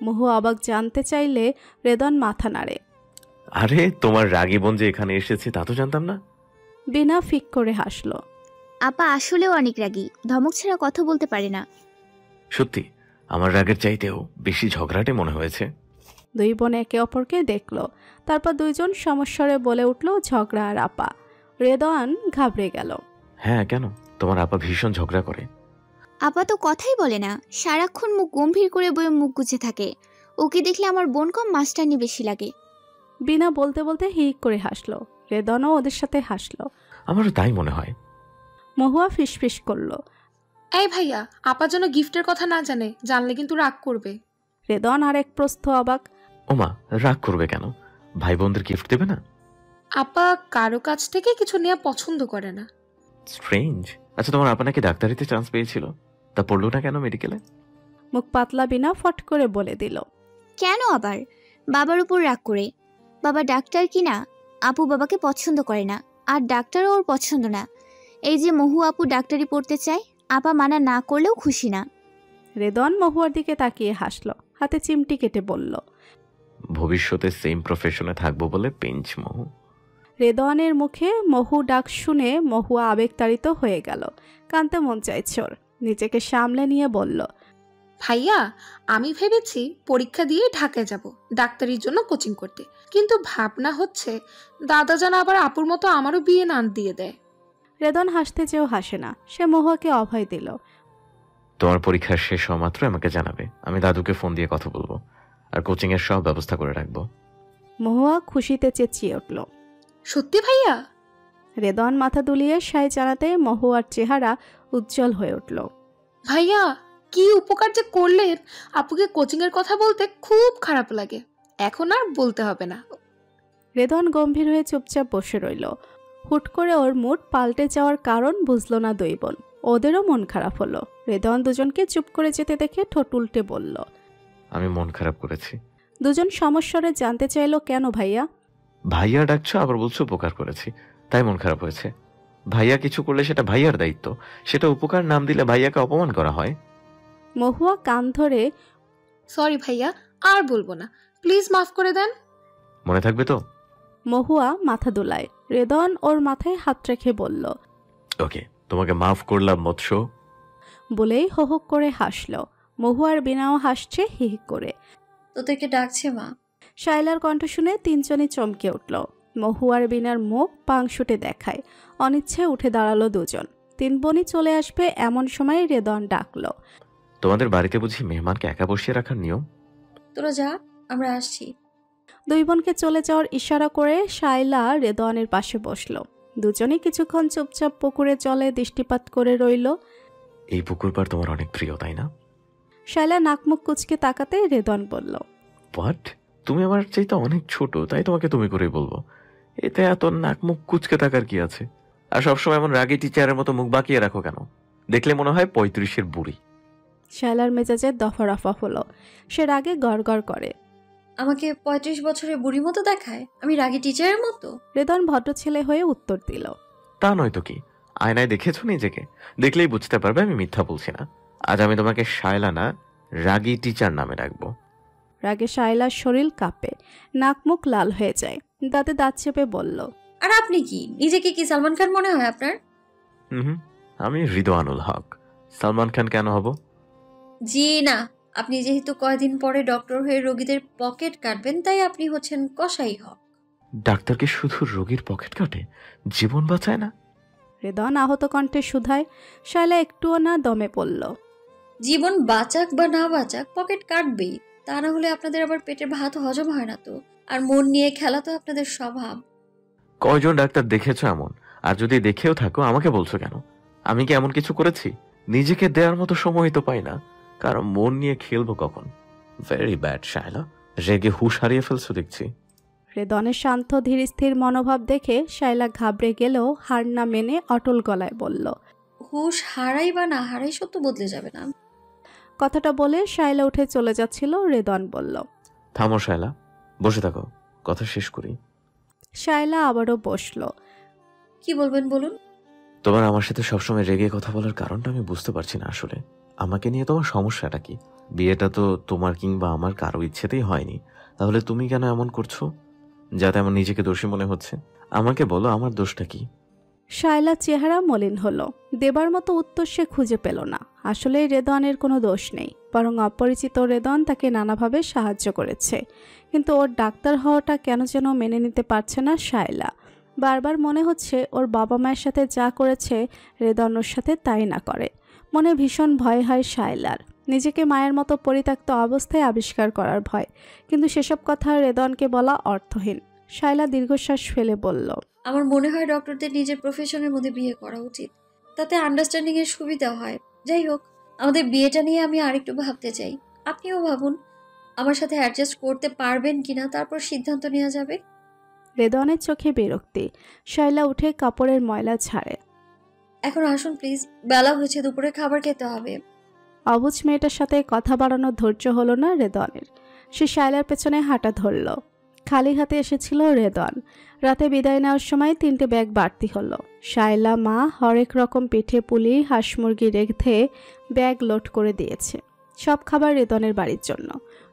Speaker 3: মহুয়া অবাক জানতে চাইলে রেদন মাথা নাড়ে।
Speaker 6: আরে তোমার রাগী বোন যে এখানে এসেছে তা তো জানতাম না।
Speaker 3: বিনা ফিক করে হাসলো।
Speaker 9: আপা আসলেও অনেক রাগী, ধমক ছাড়া কথা বলতে পারে না।
Speaker 6: সত্যি আমার রাগের চাইতেও বেশি ঝগড়াটে মনে হয়েছে।
Speaker 3: দুই বোন একে অপরকে দেখলো, তারপর দুইজন সমস্বরে বলে উঠল ঝগড়া আর আপা। রেদন ঘাবড়ে গেল।
Speaker 6: হ্যাঁ কেন, তোমার আপা ভীষণ ঝগড়া করে।
Speaker 9: আপা তো কথাই বলে না, সারাক্ষণ মুখ গম্ভীর করে বয়ে মুখ গুছে থাকে। ওকে দেখলে আমার বোন কম মাস্টারনি বেশি লাগে।
Speaker 3: বিনা বলতে বলতে হিক করে হাসলো। রেদনও ওদের সাথে হাসলো।
Speaker 6: আমারও তাই মনে হয়।
Speaker 3: মহুয়া ফিসফিস করলো,
Speaker 8: এই ভাইয়া আপার জন্য গিফটের কথা না জানে, জানলে কিন্তু রাগ করবে।
Speaker 3: রেদন আর এক প্রস্থ অবাক।
Speaker 6: ওমা, রাগ করবে কেন? ভাই বোনদের গিফট দেবে না?
Speaker 8: আপা কারো কাছ থেকে কিছু নেওয়া পছন্দ করে না।
Speaker 6: স্ট্রেঞ্জ। আচ্ছা, তোমার আপা নাকি ডাক্তারিতে চান্স পেয়েছিল, তা পড়লো না কেন মেডিকেলে?
Speaker 3: মুখ পাতলা বিনা ফট করে বলে দিল,
Speaker 9: কেন আবার? বাবার উপর রাগ করে। বাবা ডাক্তার কি না, আপু বাবাকে পছন্দ করে না, আর ডাক্তারও ওর পছন্দ না। এই যে মহু আপু ডাক্তারি পড়তে চায়, আপা মানা না করলেও খুশি না।
Speaker 3: রেদন মহুয়ার দিকে তাকিয়ে হাসলো, হাতে চিমটি কেটে বলল,
Speaker 6: ভবিষ্যতে সেম প্রফেশনে থাকবো বলে পেঞ্চ মহু।
Speaker 3: রেদনের মুখে মহু ডাক শুনে মহুয়া আবেগতাড়িত হয়ে গেল। কানতে মন চাইছে ওর। নিজেকে সামলে নিয়ে বলল,
Speaker 8: ভাইয়া আমি ভেবেছি পরীক্ষা দিয়ে ঢাকায় যাব ডাক্তারির জন্য কোচিং করতে, কিন্তু ভাবনা হচ্ছে দাদা যেন আবার আপুর মতো আমারও বিয়ে না দিয়ে দেয়।
Speaker 3: রেদন হাসতে চেয়েও হাসে না। সে মহুয়াকে অভয় দিল,
Speaker 6: তোমার পরীক্ষা শেষ হওয়া মাত্র আমাকে জানাবে, আমি দাদুকে ফোন দিয়ে কথা বলবো আর কোচিং এর সব ব্যবস্থা করে রাখবো।
Speaker 3: মহুয়া খুশিতে চেঁচিয়ে উঠল,
Speaker 8: সত্যি ভাইয়া?
Speaker 3: রেদন মাথা দুলিয়ে সায় জানাতে মহুয়ার চেহারা উজ্জ্বল হয়ে উঠল।
Speaker 8: ভাইয়া কি উপকার যে করলেন, আপুকে কোচিং এর কথা বলতে খুব খারাপ লাগে, এখন আর বলতে হবে না।
Speaker 3: রেদন গম্ভীর হয়ে চুপচাপ বসে রইল। হুট করে ওর মুড পাল্টে যাওয়ার কারণ বুঝলো না দুই বোন। ওদেরও মন খারাপ হলো। রেদন দুজনকে চুপ করে যেতে দেখে ঠোঁট উল্টে বলল,
Speaker 6: আমি মন খারাপ করেছি।
Speaker 3: দুজন সমস্বরে জানতে চাইলো, কেন ভাইয়া?
Speaker 6: ভাইয়া ডাকছো আবার বলছো উপকার করেছি, তাই মন খারাপ হয়েছে। ভাইয়া কিছু করলে সেটা ভাইয়ার দায়িত্ব, সেটা উপকার নাম দিলে ভাইয়াকে অপমান করা হয়।
Speaker 3: মহুয়া কান ধরে,
Speaker 8: সরি ভাইয়া, আর বলবো না, প্লিজ মাফ করে দেন।
Speaker 6: মনে থাকবে তো?
Speaker 3: মহুয়া মাথা দোলায়। রেদন ওর মাথায় হাত রেখে বলল,
Speaker 6: ওকে, তোমাকে মাফ করলাম মৎস্য।
Speaker 3: বলেই হোহক করে হাসল। মহুয়ার বিনাও হাসছে হিহিক করে।
Speaker 5: তোদেরকে ডাকছে মা।
Speaker 3: শায়লার কণ্ঠ শুনে তিনজনই চমকে উঠল। মহুয়ার বিনার মুখ পাংশুটে দেখায়। অনিচ্ছে উঠে দাঁড়ালো দুজন। তিন বোনই চলে আসবে এমন সময় রেদন ডাকলো,
Speaker 6: তোমাদের বাড়িতে বুঝি মেহমানকে একা বসিয়ে রাখার নিয়ম?
Speaker 5: তোরা যা, আমরা আসছি।
Speaker 3: দুই বোনকে চলে যাওয়ার ইশারা করে শায়লা রেদনের পাশে বসলো। দুজনেই কিছুক্ষণ চুপচাপ পুকুরে জলে দৃষ্টিপাত করে রইল।
Speaker 6: এই পুকুর পাড় তোমার অনেক প্রিয়, তাই না?
Speaker 3: শায়লা নাকমুখ কুচকে তাকাতে রেদন বলল,
Speaker 6: হোয়াট? তুমি আমার চাইতে অনেক ছোট, তাই তোমাকে তুমি করেই বলবো। এতে এত নাকমুখ কুচকে থাকার কি আছে? আর সবসময় এমন রাগী টিচারের মতো মুখ বাঁকিয়ে রাখো কেন? দেখলে মনে হয় 35-এর বুড়ি।
Speaker 3: শায়লার মেজাজে দফা রফা হলো। সে রাগে গড়গড় করে,
Speaker 5: আমাকে 35 বছরের বুড়ির মতো দেখায়? আমি রাগী টিচারের মতো?
Speaker 3: রেদন ভদ্র ছেলে হয়ে উত্তর দিল,
Speaker 6: তা নয় তো কি? আয়নায় দেখেছো নিজেকে? দেখলেই বুঝতে পারবে আমি মিথ্যা বলছি না। আজ আমি তোমাকে শায়লা না, রাগী টিচার নামে রাখবো।
Speaker 3: রাগে শায়লার শরীর কাঁপে, নাক মুখ লাল হয়ে যায়। দাঁতে দাঁত চেপে বলল,
Speaker 5: আর আপনি কি নিজেকে কি সালমান খান মনে হয় আপনার?
Speaker 6: আমি রিদওয়ানুল হক। সালমান খান কেন হব?
Speaker 5: জি না, আপনি যেহেতু কয়দিন পরে ডক্টর হয়ে রোগীদের পকেট কাটবেন, তাই আপনি হচ্ছেন কসাই হক।
Speaker 6: ডাক্তারকে শুধু রোগীর পকেট কাটে, জীবন বাঁচায় না?
Speaker 3: রেদন আহত কণ্ঠে শুধায়। শায়লা একটুও না দমে পড়ল,
Speaker 5: জীবন বাঁচাক বা না বাঁচাক পকেট কাটবেই, তা না হলে আপনাদের আবার পেটের ভাত হজম হয় না তো। আর মন নিয়ে খেলা তো আপনাদের স্বভাব।
Speaker 6: কয়জন ডাক্তার দেখেছো এমন? আর যদি দেখেও থাকো আমাকে বলছো কেন? আমি কি এমন কিছু করেছি? নিজেকে দেওয়ার মতো সময় তো পাই না, কারণ মন নিয়ে খেলবো কখন? ভেরি ব্যাড শায়লা, রেগে হুঁশ হারিয়ে ফেলছো দেখছি।
Speaker 3: রেদনের শান্ত ধীর স্থির মনোভাব দেখে শায়লা ঘাবড়ে গেলেও হার না মেনে অটল গলায় বলল,
Speaker 5: হুঁশ হারাই বা না হারাই সত্য বদলে যাবে না।
Speaker 3: কথাটা বলে শায়লা উঠে চলে যাচ্ছিল। রেদন বলল,
Speaker 6: থামো শায়লা, বসে থাকো, কথা শেষ করি।
Speaker 3: শায়লা আবারও বসলো।
Speaker 5: কি বলবেন বলুন।
Speaker 6: তোমার আমার সাথে সবসময় রেগে কথা বলার কারণটা আমি বুঝতে পারছি না। আসলে আমাকে নিয়ে তোমার সমস্যাটা কি? বিয়েটা তো তোমার কিংবা আমার কারো ইচ্ছেতেই হয়নি, তাহলে তুমি কেন এমন করছো যাতে আমার নিজেকে দোষী মনে হচ্ছে? আমাকে বলো, আমার দোষটা কি?
Speaker 3: শায়লার চেহারা মলিন হলো। দেবার মতো উত্তর সে খুঁজে পেল না। আসলে রেদনের কোনো দোষ নেই, বরং অপরিচিত রেদন তাকে নানাভাবে সাহায্য করেছে। কিন্তু ওর ডাক্তার হওয়াটা কেন যেন মেনে নিতে পারছে না শায়লা। বারবার মনে হচ্ছে ওর বাবা মায়ের সাথে যা করেছে রেদন ওর সাথে তাই না করে। মনে ভীষণ ভয় হয় শায়লার, নিজেকে মায়ের মতো পরিত্যক্ত অবস্থায় আবিষ্কার করার ভয়। কিন্তু সেসব কথা রেদনকে বলা অর্থহীন। শায়লা দীর্ঘশ্বাস ফেলে বলল,
Speaker 5: আমার মনে হয় ডক্টরদের নিজের প্রফেশনের মধ্যে বিয়ে করা উচিত, তাতে আন্ডারস্ট্যান্ডিং এর সুবিধা হয়। যাই হোক, আমাদের বিয়েটা নিয়ে আমি আরেকটু ভাবতে চাই। আপনিও ভাবুন, আমার সাথে অ্যাডজাস্ট করতে পারবেন কিনা, তারপর সিদ্ধান্ত নেওয়া যাবে।
Speaker 3: রেদনের চোখে বিরক্তি। শায়লা উঠে কাপড়ের ময়লা ছাড়ে।
Speaker 5: এখন আসুন প্লিজ, বেলা হয়েছে, দুপুরে খাবার খেতে হবে।
Speaker 3: অবুঝ মেয়েটার সাথে কথা বাড়ানোর ধৈর্য হলো না রেদনের। সে শায়লার পেছনে হাঁটা ধরল। খালি হাতে এসেছিল রেদন। রাতে বিদায় নেওয়ার সময় 3টে ব্যাগ বাড়তি হলো। শায়লা মা হরেক রকম পিঠে পুলি হাঁস মুরগি রেখে ব্যাগ লোড করে দিয়েছে। সব খাবার রেদনের বাড়ির জন্য।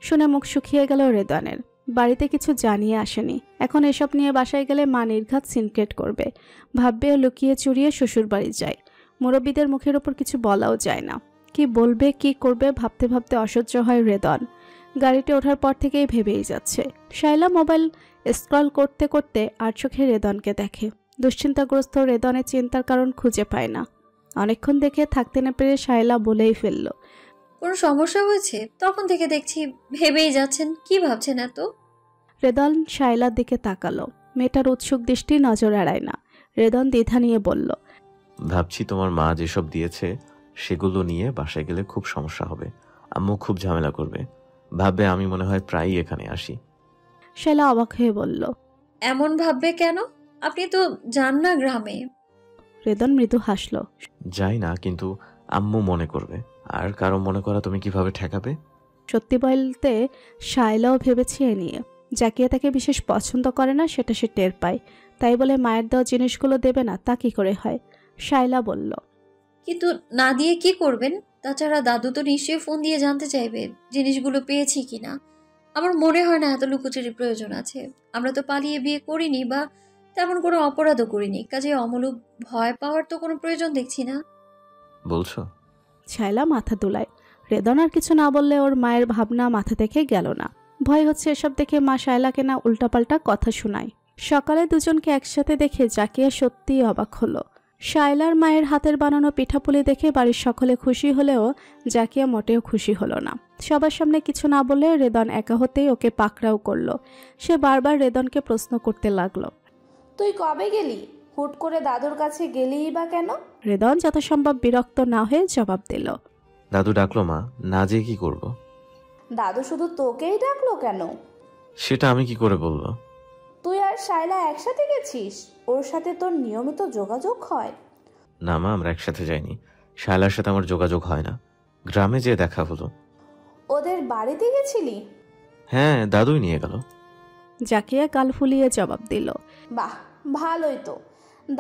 Speaker 3: শুনে মুখ শুকিয়ে গেল রেদনের। বাড়িতে কিছু জানিয়ে আসেনি। এখন এসব নিয়ে বাসায় গেলে মা নির্ঘাত সিনক্রেট করবে। ভাববে লুকিয়ে চুরিয়ে শ্বশুর বাড়ি যায়। মুরব্বীদের মুখের ওপর কিছু বলাও যায় না। কি বলবে কি করবে ভাবতে ভাবতে অসহ্য হয় রেদন। গাড়িতে ওঠার পর থেকেই ভেবেই যাচ্ছে। শায়লা মোবাইল স্ক্রল করতে করতে আর চোখে রেদনকে দেখে। দুশ্চিন্তাগ্রস্ত রেদনের চিন্তার কারণ খুঁজে পায় না। অনেকক্ষণ দেখে থাকতে না পেরে শায়লা বলেই ফেলল,
Speaker 5: কোনো সমস্যা হয়েছে? তখন থেকে দেখছি ভেবেই যাচ্ছেন। কি ভাবছেন এত?
Speaker 3: রেদন শায়লার দিকে তাকালো। মেয়েটার উৎসুক দৃষ্টি নজর এড়ায় না। রেদন দ্বিধা নিয়ে বলল,
Speaker 6: ভাবছি তোমার মা যেসব দিয়েছে সেগুলো নিয়ে বাসায় গেলে খুব সমস্যা হবে। আম্মু খুব ঝামেলা করবে, ভাববে আমি মনে হয় প্রায়ই এখানে আসি।
Speaker 3: শায়লা অবাক হয়ে বলল,
Speaker 5: এমন ভাববে কেন? আপনি তো যান না গ্রামে।
Speaker 3: রেদন মৃদু হাসল।
Speaker 6: যাই না, কিন্তু আম্মু মনে করবে। আর কারো মনে করা তুমি কিভাবে ঠেকাবে?
Speaker 3: সত্যি বলতে শায়লাও ভেবেছে এ নিয়ে। জাকিয়া তাকে বিশেষ পছন্দ করে না, সেটা সে টের পায়। তাই বলে মায়ের দেওয়া জিনিসগুলো দেবে না তা কি করে হয়? শায়লা বলল,
Speaker 5: কিন্তু না দিয়ে কি করবেন? তাছাড়া দাদু তো নিশ্চয়ই ফোন দিয়ে জানতে চাইবে জিনিসগুলো পেয়েছি কিনা। আমার মনে হয় না এত লুকোচুরির প্রয়োজন আছে। আমরা তো পালিয়ে বিয়ে করিনি বা তেমন কোনো অপরাধও করিনি, কাজে অমূলক ভয় পাওয়ার তো কোনো প্রয়োজন দেখছি না।
Speaker 6: বলছো?
Speaker 3: শায়লা মাথা দুলায়। রেদন আর কিছু না বললে ওর মায়ের ভাবনা মাথা থেকে গেল না। ভয় হচ্ছে এসব দেখে মা শায়লাকে না উল্টাপাল্টা কথা শোনায়। সকালে দুজনকে একসাথে দেখে জাকিয়া সত্যিই অবাক হলো। শায়লার মায়ের হাতের বানানো পিঠাপুলি দেখে বাড়ির সকলে খুশি হলেও জাকিয়া মোটেও খুশি হলো না। সবার সামনে কিছু না বলে রেদন একা হতেই ওকে পাকড়াও করলো। সে বারবার রেদনকে প্রশ্ন করতে লাগলো,
Speaker 1: তুই কবে গেলি? হুট করে দাদুর কাছে গেলিই বা কেন?
Speaker 3: রেদন যথাসম্ভব বিরক্ত না হয়ে জবাব দিল,
Speaker 6: দাদু ডাকলো মা, না যেয়ে কি করব?
Speaker 1: দাদু শুধু তোকেই ডাকলো কেন?
Speaker 6: সেটা আমি কি করে বলবো?
Speaker 1: তুই আর শায়লা একসাথে গেছিস? ওর সাথে তোর নিয়মিত যোগাযোগ হয়?
Speaker 6: না মা, আমরা একসাথে যাইনি। শায়লার সাথে আমার যোগাযোগ হয় না। গ্রামে যেয়ে দেখা হলো।
Speaker 1: ওদের বাড়িতে গেছিলি?
Speaker 6: হ্যাঁ, দাদুই নিয়ে গেল।
Speaker 3: জাকিয়া গাল ফুলিয়ে জবাব দিল,
Speaker 1: বাহ, ভালোই তো।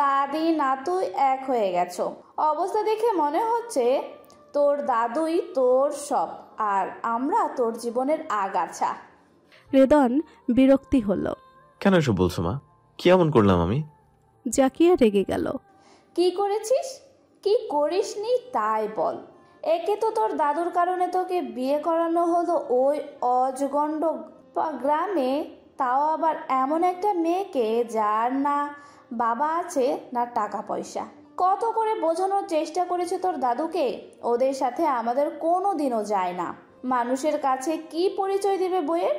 Speaker 1: দাদি না তুই এক হয়ে গেছো। অবস্থা দেখে মনে হচ্ছে তোর দাদুই তোর সব, আর আমরা তোর জীবনের আগাছা।
Speaker 3: রেদন বিরক্তি হলো।
Speaker 6: কেন এসব বলছো মা? কি এমন করলাম আমি?
Speaker 3: জাকিয়া রেগে গেল।
Speaker 1: কি করেছিস? কি করিসনি তাই বল। একে তো তোর দাদুর কারণে তোকে বিয়ে করানো হলো ওই অজগণ্ড গ্রামে, তাও আবার এমন একটা মেয়েকে যার না বাবা আছে না টাকা পয়সা। কত করে বোঝানোর চেষ্টা করেছে তোর দাদুকে, ওদের সাথে আমাদের কোনো দিনও যায় না। মানুষের কাছে কি পরিচয় দিবে বইয়ের?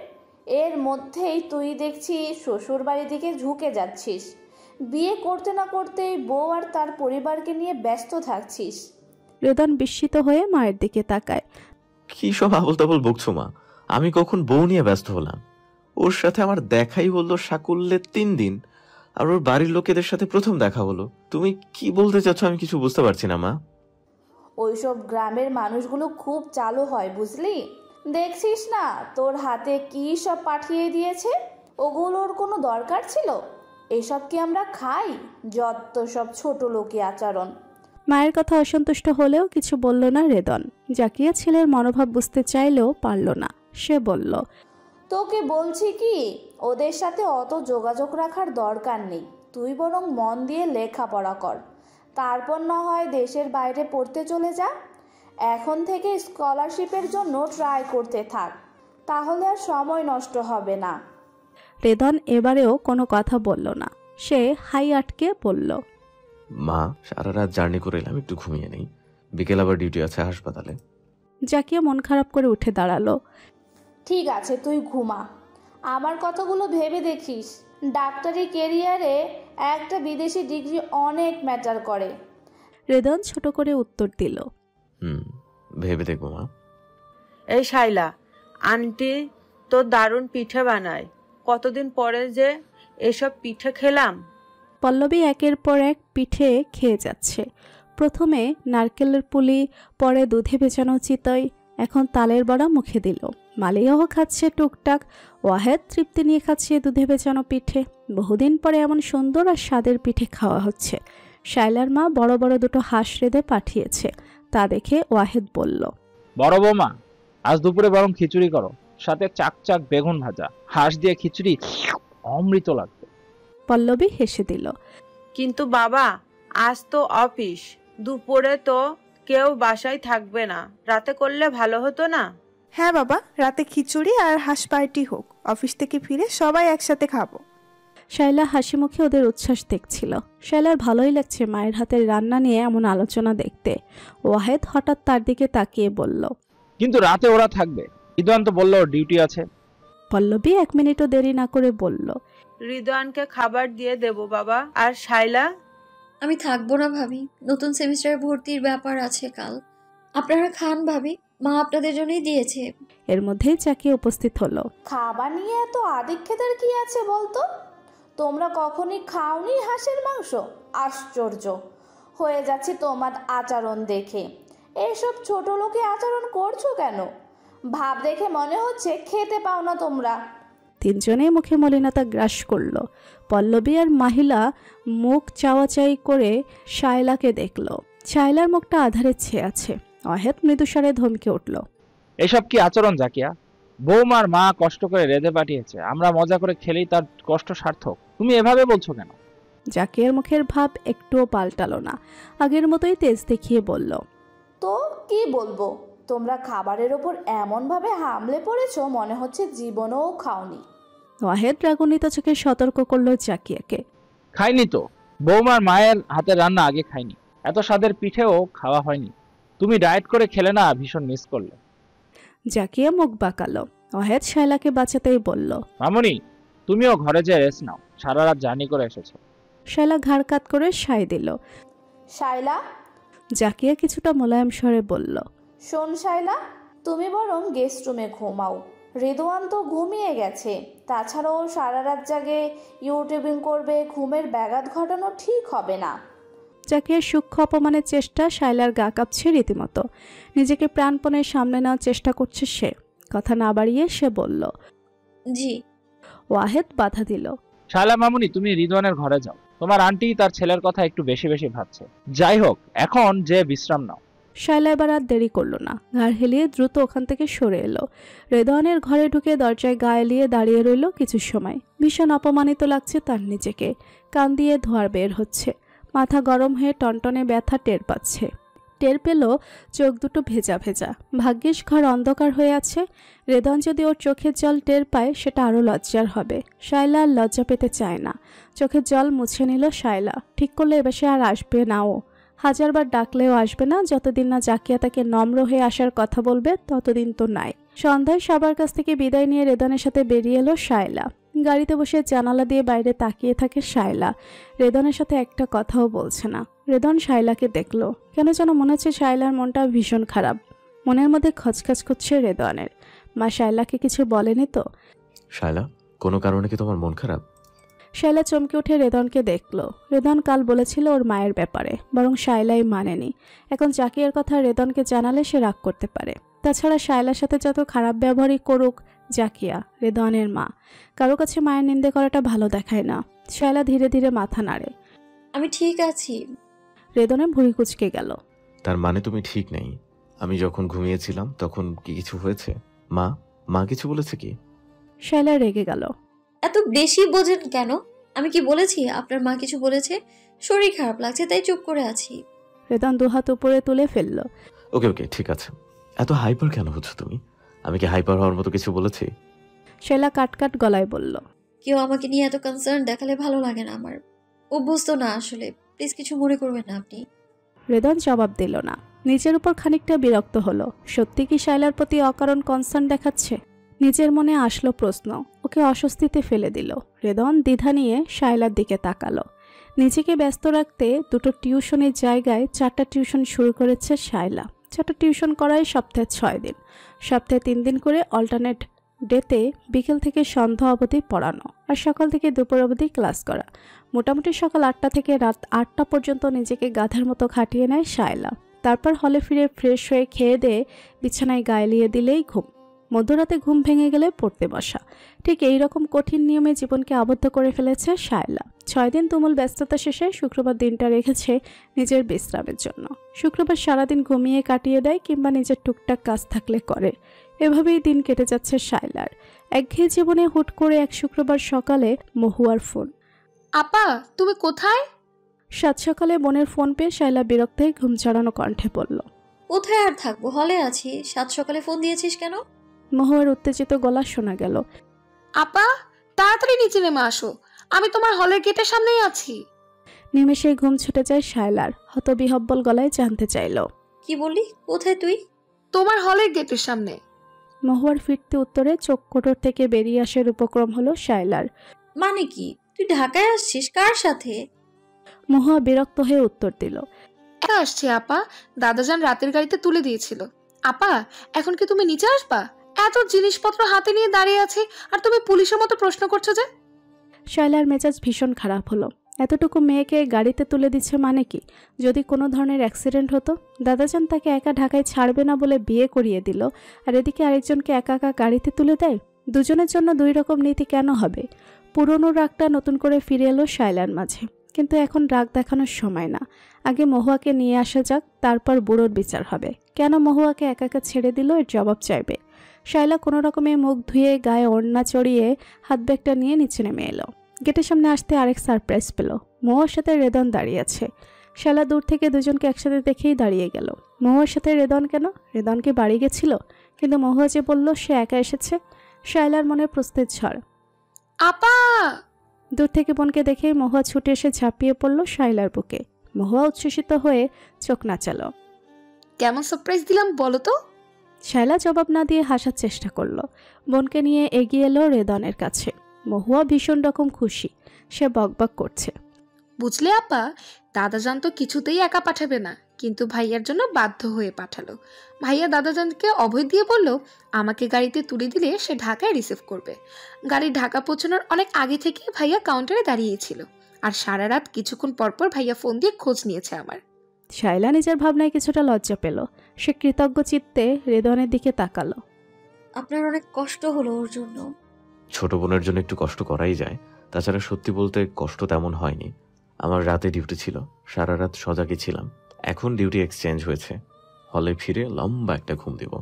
Speaker 1: এর মধ্যেই তুই দেখছি শ্বশুর বাড়ি দিকে ঝুঁকে যাচ্ছিস। বিয়ে করতে না করতেই বউ আর তার পরিবারকে নিয়ে ব্যস্ত থাকছিস।
Speaker 3: রেদন বিস্মিত হয়ে মায়ের দিকে তাকায়।
Speaker 6: কি সব আবল তাবল বকছো মা? আমি কখন বউ নিয়ে ব্যস্ত হলাম? ওর সাথে আমার দেখাই হলো সাকুল্যে 3 দিন, আর ওর বাড়ির লোকেদের সাথে প্রথম দেখা হলো। তুমি কি বলতে চাচ্ছ আমি কিছু বুঝতে পারছি না মা।
Speaker 1: ওইসব গ্রামের মানুষগুলো খুব চালু হয় বুঝলি। দেখছিস না তোর হাতে কি সব পাঠিয়ে দিয়েছে, ওগুলোর কোনো দরকার ছিল? এসব কি আমরা খাই? যত সব ছোট লোকি আচরণ।
Speaker 3: মায়ের কথা অসন্তুষ্ট হলেও কিছু বলল না রেদন। জাকিয়া ছেলের মনোভাব বুঝতে চাইলেও পারল না। সে বলল,
Speaker 1: তোকে বলছি কি, ওদের সাথে অত যোগাযোগ রাখার দরকার নেই। তুই বরং মন দিয়ে লেখাপড়া কর, তারপর না হয় দেশের বাইরে পড়তে চলে যা। এখন থেকে স্কলারশিপের জন্য ট্রাই করতে থাক, তাহলে আর সময় নষ্ট হবে না।
Speaker 3: রেদন এবারেও কোনো কথা বলল না। সে হাই আটকে বলল,
Speaker 6: মা সারা রাত জার্নি করে এলাম, একটু ঘুমিয়ে নেই, বিকেল আবার ডিউটি আছে হাসপাতালে।
Speaker 3: জাকিয়া মন খারাপ করে উঠে দাঁড়ালো।
Speaker 1: ঠিক আছে, তুই ঘুমা। আমার কথাগুলো ভেবে দেখিস, ডাক্তারি কেরিয়ারে একটা বিদেশি ডিগ্রি অনেক ম্যাটার করে।
Speaker 3: রেদন ছোট করে উত্তর দিল,
Speaker 6: ভেবে দেখবো মা।
Speaker 10: এই শাইলা, আন্টি তো দারুণ পিঠে বানায়, কতদিন পরে যে এসব পিঠে খেলাম।
Speaker 3: পল্লবী একের পর এক পিঠে খেয়ে যাচ্ছে। প্রথমে নারকেলের পুলি, পরে দুধে ভেজানো চিতই, এখন তালের বড়া মুখে দিল। মালিয়াও খাচ্ছে টুকটাক। ওয়াহেদ তৃপ্তি নিয়ে খাচ্ছে দুধে ভেজানো পিঠে। বহুদিন পরে এমন সুন্দর আর স্বাদের পিঠে খাওয়া হচ্ছে। শাইলার মা বড় বড় দুটো হাঁস রেঁধে পাঠিয়েছে। তা দেখে ওয়াহেদ বলল,
Speaker 11: বড় বৌমা, আজ দুপুরে বরং খিচুড়ি করো, সাথে চাকচাক বেগুন ভাজা। হাঁস দিয়ে খিচুড়ি অমৃত লাগবে।
Speaker 3: পল্লবী হেসে দিল,
Speaker 10: কিন্তু বাবা, আজ তো অফিস, দুপুরে তো কেউ বাসায় থাকবে না, রাতে করলে ভালো হতো না?
Speaker 12: হ্যাঁ বাবা, রাতে খিচুড়ি আর হাঁস পার্টি হোক, অফিস থেকে ফিরে সবাই একসাথে খাবো।
Speaker 3: শাইলা হাসি মুখে ওদের উচ্ছ্বাস দেখছিল। শাইলার ভালোই লাগছে মায়ের হাতের রান্না নিয়ে এমন আলোচনা দেখতে। ওয়াহেদ হঠাৎ তার দিকে তাকিয়ে বলল,
Speaker 11: কিন্তু রাতে ওরা থাকবে, রিদওয়ান তো বলল ডিউটি আছে।
Speaker 3: পল্লবী 1 মিনিটও দেরি না করে বলল,
Speaker 10: রিদওয়ানকে খাবার দিয়ে দেব বাবা। আর শাইলা?
Speaker 5: আমি থাকবো না ভাবি, নতুন সেমিস্টার ভর্তির ব্যাপার আছে কাল। আপনারা খান ভাবি, মা আপনাদের জন্যই দিয়েছে।
Speaker 3: এর মধ্যেই চাকিয়ে উপস্থিত হলো।
Speaker 1: খাবার নিয়ে এত আদিক্ষেতার কি আছে বলতো? তোমরা কখনই খাওনি হাঁসের মাংস? আশ্চর্য হয়ে যাচ্ছে তোমার আচরণ দেখে। এসব ছোট লোকে আচরণ করছো কেন? ভাব দেখে মনে হচ্ছে খেতে পাও না তোমরা।
Speaker 3: তিনজনেই মুখে মলিনতা গ্রাস করল। পল্লবী আর মাহিলা মুখ চাওয়াচাই করে শায়লাকে দেখল। শায়লার মুখটা আধারে ছেয়ে আছে। অহেদ মৃদুস্বরে ধমকে উঠল,
Speaker 11: এসব কি আচরণ জাকিয়া? বৌমার মা কষ্ট করে রেঁধে পাঠিয়েছে, আমরা মজা করে খেলেই তার কষ্ট সার্থক। তুমি এভাবে বলছো কেন?
Speaker 3: জাকিয়ার মুখের ভাব একটুও পাল্টালো না। আগের মতোই তেজ দেখিয়ে বলল,
Speaker 1: তো কি বলবো? তোমরা খাবারের ওপর এমনভাবে হামলে পড়েছো মনে হচ্ছে জীবনেও খাওনি।
Speaker 3: ওয়াহেদ রাগুনিত চোখে সতর্ক করলো জাকিয়াকে,
Speaker 11: খাইনি তো, বৌমার মায়ের হাতের রান্না আগে খাইনি, এত স্বাদের পিঠেও খাওয়া হয়নি। তুমি ডায়েট করে খেলে না, ভীষণ মিস করলে।
Speaker 3: জাকিয়া মুখ বাঁকালো। ওয়াহেদ শায়লাকে বাঁচাতেই বলল,
Speaker 11: মামুনি, তুমিও ঘরে যেয়ে রেস্ট নাও, সারা রাত জার্নি করে এসেছো।
Speaker 3: শায়লা ঘাড় কাত করে সায় দিল।
Speaker 1: শায়লা?
Speaker 3: জাকিয়া কিছুটা মোলায়েম স্বরে বলল,
Speaker 1: শোন শায়লা, তুমি বরং গেস্ট রুমে ঘুমাও। রিদওয়ান তো ঘুমিয়ে গেছে, তাছাড়াও সারা রাত জাগে ইউটিউবিং করবে, ঘুমের ব্যাঘাত ঘটানো ঠিক হবে না।
Speaker 3: জাকিয়ার সূক্ষ্ম অপমানের চেষ্টা শায়লার গা কাঁপছে রীতিমতো। নিজেকে প্রাণপণে সামনে নেওয়ার চেষ্টা করছে সে। কথা না বাড়িয়ে সে বলল,
Speaker 5: জি।
Speaker 3: ওয়াহেদ বাধা দিল,
Speaker 11: শায়লা মামুনি, তুমি রিদওয়ানের ঘরে যাও, তোমার আন্টি তার ছেলের কথা একটু বেশি বেশি ভাবছে। যাই হোক, এখন যে বিশ্রাম নাও।
Speaker 3: শায়লা এবার আর দেরি করল না, ঘাড় হেলিয়ে দ্রুত ওখান থেকে সরে এলো। রেদওয়ানের ঘরে ঢুকে দরজায় গা এলিয়ে দাঁড়িয়ে রইল কিছু সময়। ভীষণ অপমানিত লাগছে তার নিজেকে। কান দিয়ে ধোঁয়ার বের হচ্ছে, মাথা গরম হয়ে টনটনে ব্যথা টের পাচ্ছে। টের পেল চোখ দুটো ভেজা ভেজা। ভাগ্যিস ঘর অন্ধকার হয়ে আছে। রেদওয়ান যদি ওর চোখের জল টের পায় সেটা আরও লজ্জার হবে। শায়লা আর লজ্জা পেতে চায় না। চোখের জল মুছে নিল শায়লা। ঠিক করলে এবার সে আর আসবে না। ও হাজারবার ডাকলেও আসবে না। যতদিন না জাকিয়া তাকে নম্র হয়ে আসার কথা বলবে ততদিন তো নাই। সন্ধ্যায় সবার কাছ থেকে বিদায় নিয়ে রেদনের সাথে বেরিয়ে এলো শায়লা। গাড়িতে বসে জানালা দিয়ে বাইরে তাকিয়ে থাকে শায়লা। রেদনের সাথে একটা কথাও বলছে না। রেদন শায়লাকে দেখলো। কেন যেন মনে হচ্ছে শায়লার মনটা ভীষণ খারাপ। মনের মধ্যে খচখচ করছে রেদনের। মা শায়লাকে কিছু বলেনি তো?
Speaker 6: শায়লা, কোনো কারণে কি তোমার মন খারাপ?
Speaker 3: শায়লা চমকে উঠে রেদনকে দেখলো। রেদন কাল বলেছিল ওর মায়ের ব্যাপারে, বরং শায়লাই মানেনি। এখন জাকিয়ার কথা রেদনকে জানালে সে রাগ করতে পারে। তাছাড়া শায়লার সাথে যত খারাপ ব্যবহারই করুক জাকিয়া, রেদনের মা, কারো কাছে মায়ের নিন্দে করাটা ভালো দেখায় না। শায়লা ধীরে ধীরে মাথা নাড়ে।
Speaker 5: আমি ঠিক আছি।
Speaker 3: রেদনে ভুঁড়ি কুঁচকে গেল।
Speaker 6: তার মানে তুমি ঠিক নেই? আমি যখন ঘুমিয়েছিলাম তখন কি কিছু হয়েছে? মা কিছু বলেছে কি?
Speaker 3: শায়লা রেগে গেল।
Speaker 5: এত বেশি বোঝেন কেন? আমি কি বলেছি আপনার মা কিছু বলেছে? শরীর খারাপ লাগছে তাই চুপ করে আছি।
Speaker 3: রেদন দুহাত উপরে তুলে ফেললো।
Speaker 6: ওকে ঠিক আছে। এত হাইপার কেন হচ্ছ তুমি? আমি কি হাইপার হওয়ার মতো কিছু বলেছি?
Speaker 3: শায়লা কাটকাট গলায় বলল।
Speaker 5: কেউ আমাকে নিয়ে এত কনসার্ন দেখালে ভালো লাগে না আমার। অভ্যস্ত না আসলে, প্লিজ কিছু মনে করবেন না আপনি।
Speaker 3: রেদন জবাব দিল না। নিজের উপর খানিকটা বিরক্ত হলো। সত্যি কি শায়লার প্রতি অকারণ কনসার্ন দেখাচ্ছে? নিজের মনে আসলো প্রশ্ন, ওকে অস্বস্তিতে ফেলে দিল। রেদন দ্বিধা নিয়ে শায়লার দিকে তাকালো। নিজেকে ব্যস্ত রাখতে দুটো টিউশনের জায়গায় 4টা টিউশন শুরু করেছে শায়লা। 4টা টিউশন করায় সপ্তাহে 6 দিন, সপ্তাহে 3 দিন করে অল্টারনেট ডেতে বিকেল থেকে সন্ধ্যা অবধি পড়ানো আর সকাল থেকে দুপুর অবধি ক্লাস করা। মোটামুটি সকাল 8টা থেকে রাত 8টা পর্যন্ত নিজেকে গাধার মতো খাটিয়ে নেয় শায়লা। তারপর হলে ফিরে ফ্রেশ হয়ে খেয়ে দিয়ে বিছানায় গায়ে দিলেই ঘুম। মধ্যরাতে ঘুম ভেঙে গেলে পড়তে বসা। ঠিক এই রকম কঠিন নিয়মে জীবনকে আবদ্ধ করে ফেলেছে শায়লা। 6 দিন তুমুল ব্যস্ততা শেষে শুক্রবার দিনটা রেখেছে নিজের বিশ্রামের জন্য। শুক্রবার সারাদিন ঘুমিয়ে কাটিয়ে দেয় কিংবা নিজের টুকটাক কাজ থাকলে করে। এভাবেই দিন কেটে যাচ্ছে শায়লার। একঘেয়ে জীবনে হুট করে এক শুক্রবার সকালে মহুয়ার ফোন।
Speaker 8: আপা তুমি কোথায়?
Speaker 3: সাত সকালে বোনের ফোন পেয়ে শায়লা বিরক্ত হয়ে ঘুম ছাড়ানো কণ্ঠে বলল।
Speaker 5: কোথায় আর থাকবো, হলে আছি। সাত সকালে ফোন দিয়েছিস কেন?
Speaker 3: মহুয়ার উত্তেজিত গলা শোনা গেল।
Speaker 8: আপা তাড়াতাড়ি নিচে নেমে আসো, আমি তোমার হলের গেটের সামনেই আছি।
Speaker 3: নিমেষে ঘুম ছুটে যায় শায়লার। হতবিহব্বল গলায় জানতে চাইল,
Speaker 5: কি বললি? কোথায় তুই?
Speaker 8: তোমার হলের গেটের সামনে।
Speaker 3: মহুয়ার ফিরতে উত্তরে চোখ কোটর থেকে বেরিয়ে আসার উপক্রম হলো শায়লার।
Speaker 5: মানে কি? তুই ঢাকায় আসছিস? কার সাথে?
Speaker 3: মহুয়া বিরক্ত হয়ে উত্তর দিল,
Speaker 8: একা আসছি আপা, দাদাজান রাতের গাড়িতে তুলে দিয়েছিল। আপা এখন কি তুমি নিচে আসবা? এত জিনিসপত্র হাতে নিয়ে দাঁড়িয়ে আছে আর তুমি পুলিশের মতো প্রশ্ন করছো যে?
Speaker 3: শায়লার মেজাজ ভীষণ খারাপ হলো। এতটুকু মেয়েকে গাড়িতে তুলে দিচ্ছে মানে কি? যদি কোনো ধরনের অ্যাক্সিডেন্ট হতো? দাদাজান তাকে একা ঢাকায় ছাড়বে না বলে বিয়ে করিয়ে দিল, আর এদিকে আরেকজনকে একা একা গাড়িতে তুলে দেয়। দুজনের জন্য দুই রকম নীতি কেন হবে? পুরনো রাগটা নতুন করে ফিরে এলো শায়লার মাঝে। কিন্তু এখন রাগ দেখানোর সময় না। আগে মহুয়াকে নিয়ে আসা যাক, তারপর বুড়োর বিচার হবে। কেন মহুয়াকে একা একা ছেড়ে দিল এর জবাব চাইবে। শায়লা কোনো রকমে মুখ ধুয়ে গায়ে ওড়না চড়িয়ে হাত ব্যাগটা নিয়ে নিচে নেমে এলো। গেটের সামনে আসতে আরেক সারপ্রাইজ পেল। মহুয়ার সাথে রেদন দাঁড়িয়ে আছে। শায়লা দূর থেকে দুজনকে একসাথে দেখেই দাঁড়িয়ে গেল। মহুয়ার সাথে রেদন কেন? রেদন কি বাড়ি গেছিল? কিন্তু মহুয়া যে বলল সে একা এসেছে। শায়লার মনে প্রস্তুত ঝড়।
Speaker 8: আপা!
Speaker 3: দূর থেকে বোনকে দেখেই মহুয়া ছুটে এসে ঝাঁপিয়ে পড়ল শায়লার বুকে। মহুয়া উচ্ছ্বসিত হয়ে চোখ নাচালো।
Speaker 8: কেমন সারপ্রাইজ দিলাম বলো তো?
Speaker 3: শায়লা জবাব না দিয়ে হাসার চেষ্টা করলো। বোনকে নিয়ে এগিয়ে এলো রেদনের কাছে। মহুয়া ভীষণ রকম খুশি। সে বকবক করছে,
Speaker 8: বুঝলে আপা, দাদাজান তো কিছুতেই একা পাঠাবে না, কিন্তু ভাইয়ার জন্য বাধ্য হয়ে পাঠালো। ভাইয়া দাদাজানকে অভয় দিয়ে বলল আমাকে গাড়িতে তুলে দিলে সে ঢাকায় রিসিভ করবে। গাড়ি ঢাকা পৌঁছানোর অনেক আগে থেকে ভাইয়া কাউন্টারে দাঁড়িয়েছিল, আর সারা রাত কিছুক্ষণ পরপর ভাইয়া ফোন দিয়ে খোঁজ নিয়েছে আমার।
Speaker 3: শায়লা নিজের ভাবনায় কিছুটা লজ্জা পেল। সে কৃতজ্ঞ চিত্তে রেদনের দিকে তাকালো।
Speaker 5: আপনার অনেক কষ্ট হলো ওর জন্য।
Speaker 6: ছোট বোনের জন্য একটু কষ্ট করাই যায়। তাছাড়া সত্যি বলতে কষ্ট তেমন হয়নি। আমার রাতে ডিউটি ছিল, সারা রাত সজাগে ছিলাম। এখন ডিউটি এক্সচেঞ্জ হয়েছে, হলে ফিরে লম্বা একটা ঘুম দেব।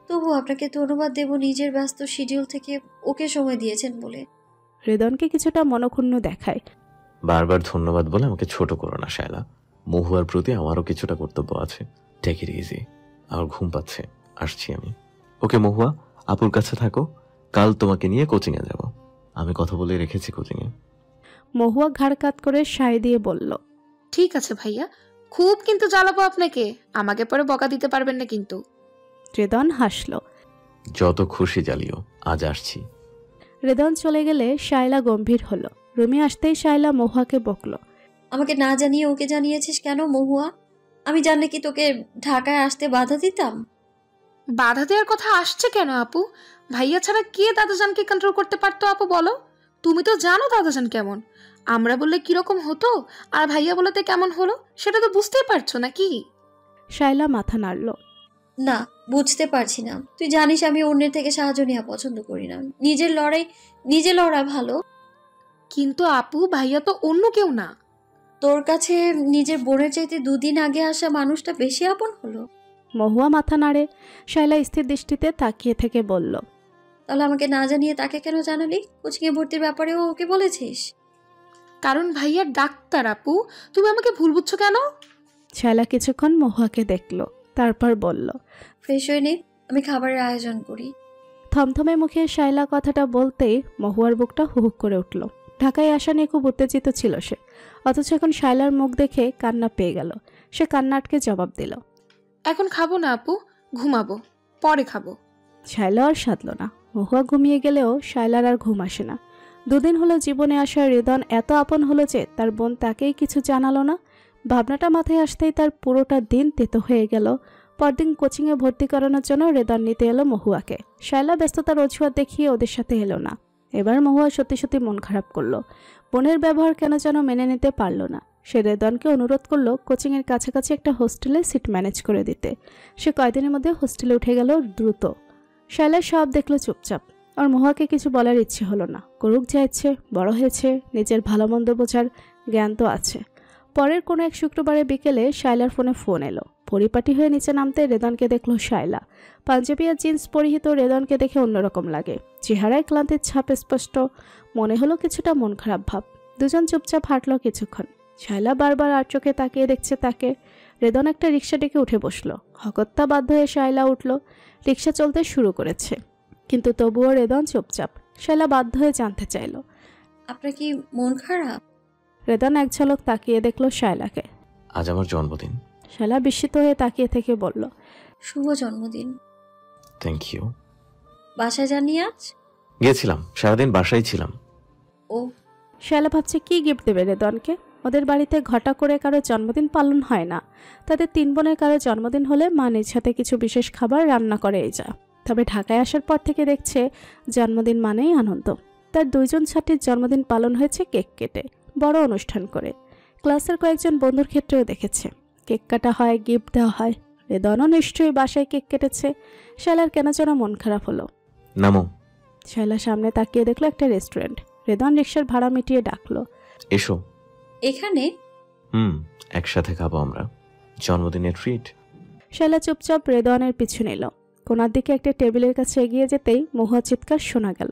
Speaker 5: তবু আপনাকে ধন্যবাদ দেব নিজের ব্যস্ত শিডিউল থেকে ওকে সময় দিয়েছেন বলে।
Speaker 3: রেদনকে কিছুটা মনক্ষুণ্ণ দেখায়।
Speaker 6: বারবার ধন্যবাদ বলে আমাকে ছোট করো না শায়লা। মহুয়ার প্রতি আমারও কিছুটা কর্তব্য আছে। Take it easy. আমার ঘুম পাচ্ছে, আসছি আমি। ওকে মহুয়া, আপুর কাছে থাকো, কাল তোমাকে নিয়ে কোচিংয়ে যাব। আমি কথা বলে রেখেছি কোচিংয়ে।
Speaker 3: মহুয়া ঘাড় কাত করে সায় দিয়ে বলল,
Speaker 8: ঠিক আছে ভাইয়া, খুব কিন্তু জ্বালাবো আপনাকে, আমাকে পরে বকা দিতে পারবেন না কিন্তু।
Speaker 3: রেদন হাসল।
Speaker 6: যত খুশি জ্বালিও, আজ আসছি।
Speaker 3: রেদন চলে গেলে শায়লা গম্ভীর হলো। রুমে আসতেই শায়লা মহুয়াকে বকল,
Speaker 5: আমাকে না জানিয়ে ওকে জানিয়েছিস কেন মহুয়া? আমি জানলে কি তোকে ঢাকায় আসতে বাধা দিতাম?
Speaker 8: বাধা দেওয়ার কথা আসছে কেন আপু? ভাইয়া ছাড়া কে দাদাজানকে কন্ট্রোল করতে পারতো আপু বলো? তুমি তো জানো দাদাজান কেমন, আমরা বললে কিরকম হতো আর ভাইয়া বলাতে কেমন হলো সেটা তো বুঝতেই পারছো নাকি?
Speaker 3: শায়লা মাথা নাড়ল।
Speaker 5: না, বুঝতে পারছি না। তুই জানিস আমি অন্যের থেকে সাহায্য নেওয়া পছন্দ করি না। নিজে লড়া ভালো।
Speaker 8: কিন্তু আপু, ভাইয়া তো অন্য কেউ না।
Speaker 5: তোর কাছে নিজের বোনের চাইতে 2 দিন আগে আসা মানুষটা বেশি আপন হলো।
Speaker 3: মহুয়া মাথা নাড়ে। শায়লা স্থির দৃষ্টিতে তাকিয়ে থেকে বলল,
Speaker 5: তাহলে আমাকে না জানিয়ে তাকে কেন জানালি? কোচিংয়ে ভর্তির ব্যাপারেও ওকে বলেছিস?
Speaker 8: কারণ ভাইয়া ডাক্তার আপু, তুমি আমাকে ভুল বুঝছো কেন?
Speaker 3: শায়লা কিছুক্ষণ মহুয়াকে দেখল, তারপর বলল,
Speaker 5: ফ্রেশ হয়ে নে, আমি খাবারের আয়োজন করি।
Speaker 3: থমথমে মুখে শায়লা কথাটা বলতেই মহুয়ার বুকটা হুহুক করে উঠল। ঢাকায় আসা নিয়ে খুব উত্তেজিত ছিল সে, অথচ এখন শায়লার মুখ দেখে কান্না পেয়ে গেল। সে কান্না আটকে জবাব দিল,
Speaker 8: এখন খাবো না আপু, ঘুমাবো, পরে খাবো।
Speaker 3: শায়লা আর সাধল না। মহুয়া ঘুমিয়ে গেলেও শায়লার আর ঘুম আসে না। 2 দিন হলো জীবনে আসা হৃদন এত আপন হলো যে তার বোন তাকেই কিছু জানালো না। ভাবনাটা মাথায় আসতেই তার পুরোটা দিন তেতো হয়ে গেল। পরদিন কোচিংয়ে ভর্তি করানোর জন্য হৃদন নিতে এলো মহুয়াকে। শায়লা ব্যস্ততার অজুহাত দেখিয়ে ওদের সাথে এলো না। এবার মহুয়া সত্যি সত্যি মন খারাপ করলো। বোনের ব্যবহার কেন যেন মেনে নিতে পারল না। সে হৃদনকে অনুরোধ করলো কোচিংয়ের কাছাকাছি একটা হোস্টেলে সিট ম্যানেজ করে দিতে। সে কয়দিনের মধ্যে হোস্টেলে উঠে গেল দ্রুত। শায়লা সব দেখলো চুপচাপ। আর মহুয়াকে কিছু বলার ইচ্ছে হলো না। করুক যা ইচ্ছে, বড় হয়েছে, নিজের ভালো মন্দ বোঝার জ্ঞান তো আছে। পরের কোনো এক শুক্রবারের বিকেলে শায়লার ফোন এলো। পরিপাটি হয়ে নিচে নামতে রেদনকে দেখলো শায়লা। পাঞ্জাবি আর জিন্স পরিহিত রেদনকে দেখে অন্যরকম লাগে। চেহারায় ক্লান্তির ছাপ স্পষ্ট। মনে হলো কিছুটা মন খারাপ ভাব। দুজন চুপচাপ হাঁটলো কিছুক্ষণ। শায়লা বারবার আর চোখে তাকিয়ে দেখছে তাকে। রেদন একটা রিক্সা ডেকে উঠে বসলো। হকত্তা বাধ্য হয়ে শায়লা উঠল। রিক্সা চলতে শুরু করেছে, কিন্তু তবুও রেদন চুপচাপ। শায়লা বাধ্য হয়ে জানতে চাইল,
Speaker 5: আপনার কি মন খারাপ?
Speaker 3: রেদন এক ঝলক তাকিয়ে দেখলো শায়লাকে।
Speaker 6: আজ আমার জন্মদিন।
Speaker 3: শায়লা বিস্মিত হয়ে তাকিয়ে থেকে বলল,
Speaker 5: শুভ জন্মদিন।
Speaker 6: Thank you.
Speaker 5: বাসায় যাননি আজ?
Speaker 6: গেছিলাম, সারাদিন বাসায় ছিলাম।
Speaker 5: ও।
Speaker 3: শায়লা ভাবছে কি গিফট দেবে রেদনকে। ওদের বাড়িতে ঘটা করে কারো জন্মদিন পালন হয় না। তাদের 3 বোনের কারো জন্মদিন হলে মা নিজ হাতে কিছু বিশেষ খাবার রান্না করে এই যা। তবে ঢাকায় আসার পর থেকে দেখছে জন্মদিন মানেই আনন্দ। তার 2 জন ছাত্রীর জন্মদিন পালন হয়েছে কেক কেটে, বড় অনুষ্ঠান করে। ক্লাসের কয়েকজন বন্ধুর ক্ষেত্রেও দেখেছে কেক কাটা হয়, গিফট দেওয়া হয়। রেদনও নিশ্চয়ই বাসায় কেক কেটেছে। শায়লার কেন যেন মন খারাপ হলো।
Speaker 6: নামো।
Speaker 3: শায়লা সামনে তাকিয়ে দেখলো একটা রেস্টুরেন্ট। রেদন রিক্সার ভাড়া মিটিয়ে ডাকলো,
Speaker 6: এসো।
Speaker 5: এখানে?
Speaker 6: একসাথে খাবো আমরা, জন্মদিনের ট্রিট।
Speaker 3: শায়লা চুপচাপ রেদনের পিছু নিল। কোনার দিকে একটা টেবিলের কাছে এগিয়ে যেতেই মহুয়া চিৎকার শোনা গেল,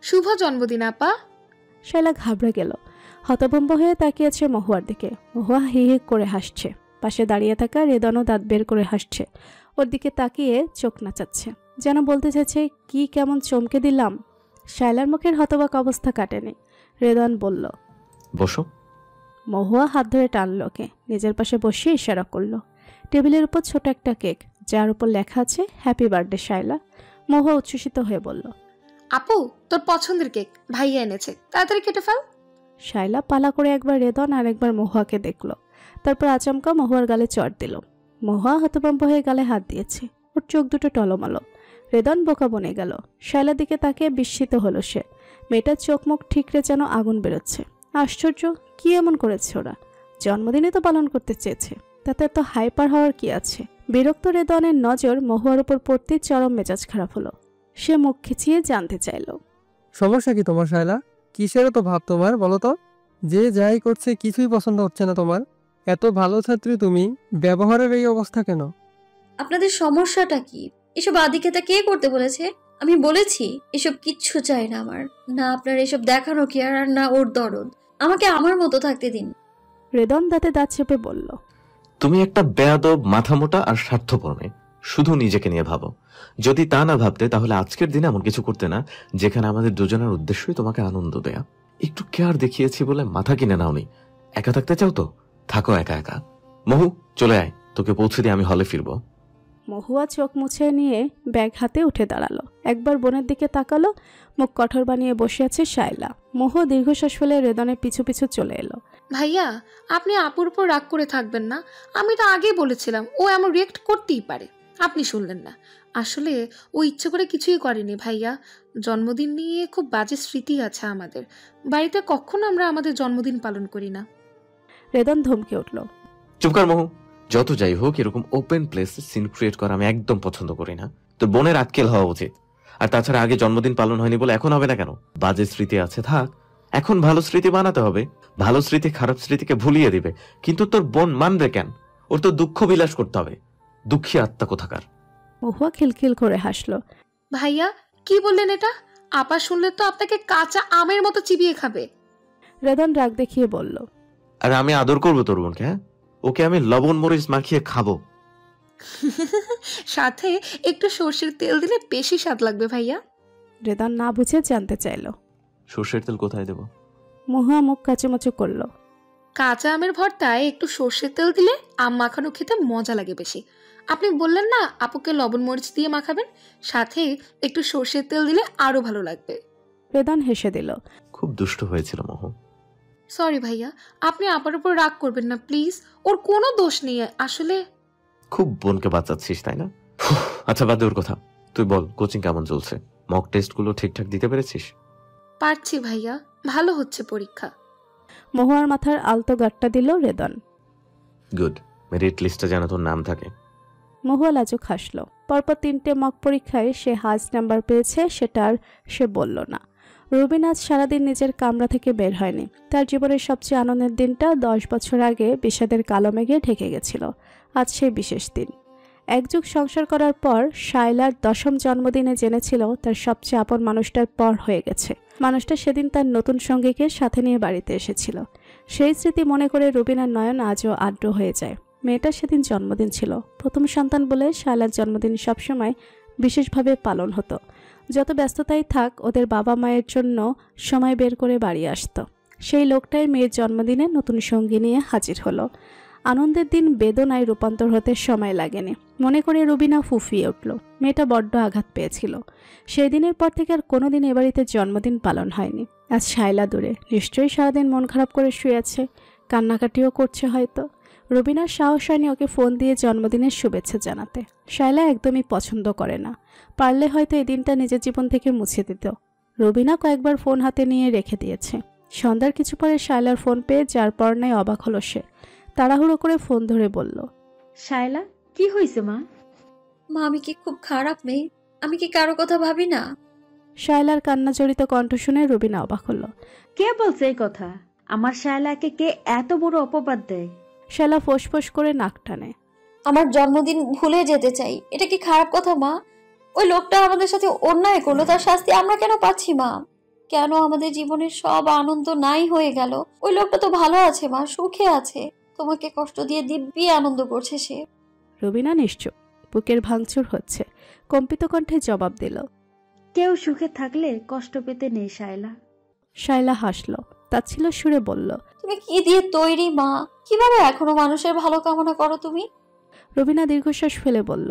Speaker 8: শুভ জন্মদিন আপা।
Speaker 3: শায়লা ঘাবড়ে গেল। হতভম্ব হয়ে তাকিয়েছে মহুয়ার দিকে। মহুয়া হি হি করে হাসছে। পাশে দাঁড়িয়ে থাকা রেদনও দাঁত বের করে হাসছে। ওর দিকে তাকিয়ে চোখ নাচাচ্ছে, যেন বলতে চাইছে কি কেমন চমকে দিলাম। শায়লার মুখের হতবাক অবস্থা কাটেনি। রেদন বলল,
Speaker 6: বসো।
Speaker 3: মহুয়া হাত ধরে টানল ওকে। নিজের পাশে বসিয়ে ইশারা করলো। টেবিলের উপর ছোট একটা কেক, যার উপর লেখা আছে হ্যাপি বার্থডে শায়লা। মহুয়া উচ্ছ্বসিত হয়ে বলল,
Speaker 8: আপু, তোর পছন্দের কেক ভাইয়া এনেছে, তাড়াতাড়ি কেটে ফেল।
Speaker 3: শায়লা পালা করে একবার রেদন আর একবার মহুয়াকে দেখল। তারপর আচমকা মহুয়ার গালে চড় দিল। মহুয়া হতভম্ব হয়ে গালে হাত দিয়েছে। ওর চোখ দুটো টলমলো। রেদন বোকা বনে গেল। শায়লার দিকে তাকিয়ে বিস্মিত হলো সে। মেয়েটার চোখ মুখ ঠিকরে যেন আগুন বেরোচ্ছে। আশ্চর্য, কি এমন করেছে ওরা? জন্মদিনে তো পালন করতে চেয়েছে, তাতে এত হাইপার হওয়ার কি আছে? বিরক্ত রেদনের নজর মহুয়ার উপর পড়তেই চরম মেজাজ খারাপ হলো। সে মুখ খিচিয়ে জানতে চাইল,
Speaker 13: সমস্যা কি তোমার শায়লা? কিসের তো ভাব তোমার, বলো তো? যে যাই করছে কিছুই পছন্দ হচ্ছে না তোমার। এত ভালো ছাত্রী তুমি, ব্যবহারের এই অবস্থা কেন?
Speaker 5: আপনাদের সমস্যাটা কি? এসব আদিকেতা কে করতে বলেছে? আমি বলেছি এসব কিচ্ছু চাই না আমার। না আপনার এসব দেখানো কি আর না ওর দরদ। আমাকে আমার মতো থাকতে দিন।
Speaker 3: রেদন দাঁতে দাঁত চেপে বলল,
Speaker 6: তুমি একটা বেয়াদব, মাথামোটা আর স্বার্থপর মেয়ে। শুধু নিজেকে নিয়ে ভাবো। যদি তা না ভাবতে তাহলে আজকের দিনে এমন কিছু করতে না যেখানে আমাদের দুজনের উদ্দেশ্যই তোমাকে আনন্দ দেয়া। একটু কেয়ার দেখিয়েছি বলে মাথা কিনে নাওনি। একা থাকতে চাও তো থাকো একা একা। মহু, চলে আয়, তোকে পৌঁছে দিয়ে আমি হলে ফিরবো।
Speaker 3: মহুয়া চোখ মুছে নিয়ে ব্যাগ হাতে উঠে দাঁড়ালো। একবার বোনের দিকে তাকালো। মুখ কঠোর বানিয়ে বসে আছে শায়লা। মহু দীর্ঘশ্বাস ফেলে রেদনের পিছু পিছু চলে এলো।
Speaker 8: ভাইয়া, আপনি আপুর উপর রাগ করে থাকবেন না। আমি তো আগেই বলেছিলাম ও এমন রিয়েক্ট করতেই পারে, আপনি শুনলেন না। আসলে ও ইচ্ছে করে কিছুই করেনি ভাইয়া। জন্মদিন নিয়ে খুব বাজে স্মৃতি আছে আমাদের বাড়িতে, কখনো আমরা আমাদের জন্মদিন পালন করি না।
Speaker 3: রেদন ধমকে উঠল।
Speaker 6: চুপ কর মহু। যত যাই হোক, এরকম ওপেন প্লেসে সিন ক্রিয়েট করা আমি একদম পছন্দ করি না। তোর বোনের আক্কেল হওয়া উচিত। আর তাছাড়া আগে জন্মদিন পালন হয়নি বলে এখন হবে না কেন? বাজে স্মৃতি আছে, থাক। এখন ভালো স্মৃতি বানাতে হবে। ভালো স্মৃতি খারাপ স্মৃতিকে ভুলিয়ে দিবে, কিন্তু তোর বোন মানবে কেন? ওর তো দুঃখ বিলাস করতে হবে। দুঃখী আত্মা কোথাকার।
Speaker 3: মহুয়া খিলখিল করে হাসলো।
Speaker 8: ভাইয়া কি বললেন এটা? আপা শুনলে তো আপনাকে কাঁচা আমের মতো চিবিয়ে খাবে।
Speaker 3: রেদন রাগ দেখিয়ে বলল,
Speaker 6: আর আমি আদর করবো তোর বোনকে। হ্যাঁ, ওকে আমি লবণ মরিচ মাখিয়ে খাবো।
Speaker 8: সাথে একটু সর্ষের তেল দিলে বেশি স্বাদ লাগবে ভাইয়া।
Speaker 3: রেদন না বুঝে জানতে চাইল,
Speaker 6: সর্ষের তেল কোথায় দেবো?
Speaker 3: মহুয়া মুখ কাচুমাচু করল।
Speaker 8: কাঁচা আমের ভর্তায় একটু সর্ষের তেল দিলে আম মাখানো খেতে মজা লাগে বেশি। আপনি বললেন না আপুকে লবণ মরিচ দিয়ে মাখাবেন, সাথে একটু সর্ষের তেল দিলে আরো ভালো লাগবে।
Speaker 3: রেদন হেসে দিল।
Speaker 6: খুব দুষ্ট হয়েছিল মহু।
Speaker 8: সরি ভাইয়া, আপনি আপার উপর রাগ করবেন না প্লিজ। ওর কোনো দোষ নেই আসলে।
Speaker 6: খুব বোনকে বাঁচাচ্ছিস তাই না? আচ্ছা বাদ দে ওর কথা। তুই বল, কোচিং কেমন চলছে? মক টেস্ট গুলো ঠিকঠাক দিতে পেরেছিস?
Speaker 8: পারছি ভাইয়া, ভালো হচ্ছে পরীক্ষা।
Speaker 3: মহুয়ার মাথার আলতো গাট্টা দিল রেদন।
Speaker 6: গুড, মেরিট লিস্টে যেন তোর নাম থাকে।
Speaker 3: মহুয়া লাজুক হাসল। পরপর 3টে মক পরীক্ষায় সে হাইস্ট নাম্বার পেয়েছে, সেটা আর সে বলল না। রুবিন আজ সারাদিন নিজের কামরা থেকে বের হয়নি। তার জীবনের সবচেয়ে আনন্দের দিনটা 10 বছর আগে বিষাদের কালো মেঘে ঢেকে গেছিল। আজ সেই বিশেষ দিন। একযুগ সংসার করার পর শায়লার 10ম জন্মদিনে জেনেছিল তার সবচেয়ে আপন মানুষটার পর হয়ে গেছে। মানুষটা সেদিন তার নতুন সঙ্গীকে সাথে নিয়ে বাড়িতে এসেছিল। সেই স্মৃতি মনে করে রুবিনার নয়ন আজও আর্দ্র হয়ে যায়। মেয়েটার সেদিন জন্মদিন ছিল। প্রথম সন্তান বলে শায়লার জন্মদিন সবসময় বিশেষভাবে পালন হতো। যত ব্যস্ততাই থাক, ওদের বাবা মায়ের জন্য সময় বের করে বাড়ি আসতো। সেই লোকটাই মেয়ের জন্মদিনে নতুন সঙ্গী নিয়ে হাজির হলো। আনন্দের দিন বেদনায় রূপান্তর হতে সময় লাগেনি। মনে করে রুবিনা ফুফিয়ে উঠল। মেয়েটা বড্ড আঘাত পেয়েছিল। সেই দিনের পর থেকে আর কোনোদিন এ বাড়িতে জন্মদিন পালন হয়নি। আজ শায়লা দূরে, নিশ্চয়ই সারাদিন মন খারাপ করে শুয়ে আছে, কান্নাকাটিও করছে হয়তো। রুবিনার সাহস হয়নি ওকে ফোন দিয়ে জন্মদিনের শুভেচ্ছা জানাতে। শায়লা একদমই পছন্দ করে না। পারলে হয়তো এই দিনটা নিজের জীবন থেকে মুছে দিত। রুবিনা কয়েকবার ফোন হাতে নিয়ে রেখে দিয়েছে। সন্ধ্যার কিছু পরে শায়লার ফোন পেয়ে যার পর নাই অবাক হলো সে। তাড়াহুড়ো করে ফোন ধরে বলল,
Speaker 7: শায়লা, কি হয়েছে মা?
Speaker 5: মা, আমি কি খুব খারাপ মেয়ে? আমি কি কারো কথা ভাবি না?
Speaker 3: শায়লার কান্না জড়িত কণ্ঠ শুনে রুবিনা অবাক হলো।
Speaker 7: কে বলছে এই কথা? আমার শায়লাকে কে এত বড় অপবাদ দেয়?
Speaker 3: শায়লা ফোঁস করে নাক টানে।
Speaker 5: আমার জন্মদিন ভুলে যেতে চাই, এটা কি খারাপ কথা মা? ওই লোকটা আমাদের সাথে অন্যায় করলো, তার শাস্তি আমরা কেন পাচ্ছি মা? কেন আমাদের জীবনের সব আনন্দ নাই হয়ে গেল? ওই লোকটা তো ভালো আছে মা, সুখে আছে। তোমাকে কষ্ট দিয়ে দিব্যি আনন্দ করছে সে।
Speaker 3: রুবিনা নিশ্চুপ, বুকের ভাঙচুর হচ্ছে। কম্পিত কণ্ঠে জবাব দিল,
Speaker 7: কেউ সুখে থাকলে কষ্ট পেতে নেই শায়লা।
Speaker 3: শায়লা হাসলো, তাচ্ছিল্য সুরে বলল,
Speaker 5: তুমি কি দিয়ে তৈরি মা? কিভাবে এখনো মানুষের ভালো কামনা করো তুমি?
Speaker 3: রুবিনা দীর্ঘশ্বাস ফেলে বলল,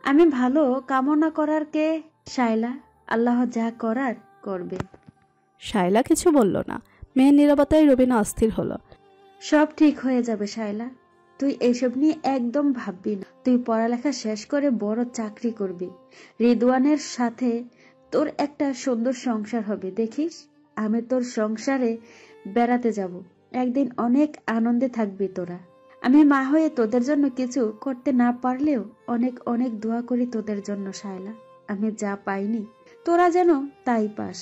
Speaker 7: আমি ভালো কামনা করার কে শায়লা? আল্লাহ যা করার করবে।
Speaker 3: শায়লা কিছু বলল না। মেয়ের নীরবতায় রুবিনা অস্থির হলো।
Speaker 7: সব ঠিক হয়ে যাবে শায়লা, তুই এসব নিয়ে একদম ভাববি না। তুই পড়ালেখা শেষ করে বড় চাকরি করবি। রিদওয়ানের সাথে তোর একটা সুন্দর সংসার হবে, দেখিস। আমি তোর সংসারে বেড়াতে যাব, একদিন অনেক আনন্দে থাকবি তোরা। আমি মা হয়ে তোদের জন্য কিছু করতে না পারলেও অনেক অনেক দোয়া করি তোদের জন্য শায়লা। আমি যা পাইনি তোরা যেন তাই পাস।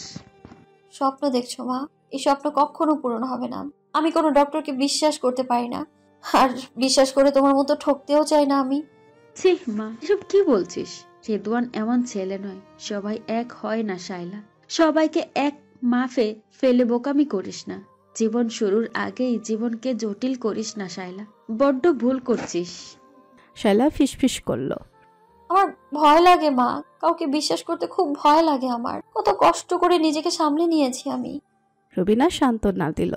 Speaker 5: স্বপ্ন দেখছো মা? এই স্বপ্ন কখনো পূরণ হবে না। আমি কোনো ডক্টরকে বিশ্বাস করতে পারি না, আর বিশ্বাস করে তোমার মতো ঠকতেও চাই না আমি।
Speaker 7: ছি মা, এসব কি বলছিস? রিদওয়ান এমন ছেলে নয়। সবাই এক হয় না শায়লা। সবাইকে এক মাফে ফেলে বোকামি করিস না। জীবন শুরুর আগেই জীবনকে জটিল করিস না শায়লা, বড্ড ভুল করছিস।
Speaker 3: শায়লা ফিসফিস করলো,
Speaker 5: আমার ভয় লাগে মা, কাউকে বিশ্বাস করতে খুব ভয় লাগে আমার। কত কষ্ট করে নিজেকে সামলে নিয়েছি আমি।
Speaker 3: রুবিনা সান্ত্বনা দিল,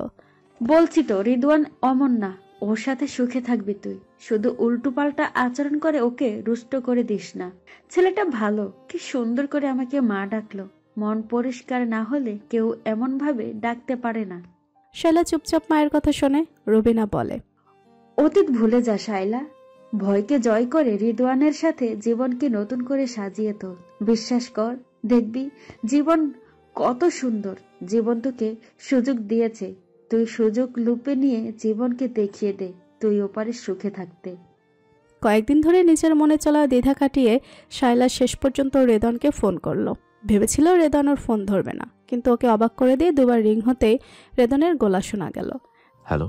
Speaker 7: বলছি তো রিদওয়ান অমন না, ওর সাথে সুখে থাকবি তুই। শুধু উল্টোপাল্টা আচরণ করে ওকে রুষ্ট করে দিস না। ছেলেটা ভালো, কি সুন্দর করে আমাকে মা ডাকলো। মন পরিষ্কার না হলে কেউ এমন ভাবে ডাকতে পারে না।
Speaker 3: শায়লা চুপচাপ মায়ের কথা শোনে। রুবিনা বলে,
Speaker 7: অতীত ভুলে যা শায়লা, ভয়কে জয় করে রিদওয়ানের সাথে জীবনকে নতুন করে সাজিয়ে তোল। বিশ্বাস কর, দেখবি জীবন কত সুন্দর। জীবন তোকে সুযোগ দিয়েছে, তুই সুযোগ লুপে নিয়ে জীবনকে দেখিয়ে দে তুই ওপারে সুখে থাকতে।
Speaker 3: কয়েকদিন ধরে নিজের মনে চলা দ্বিধা কাটিয়ে শায়লা শেষ পর্যন্ত রেদনকে ফোন করলো। ভেবেছিল রেদন ওর ফোন ধরবে না, কিন্তু ওকে অবাক করে দিয়ে দুবার রিং হতেই রেদনের গলা শোনা গেল।
Speaker 6: হ্যালো।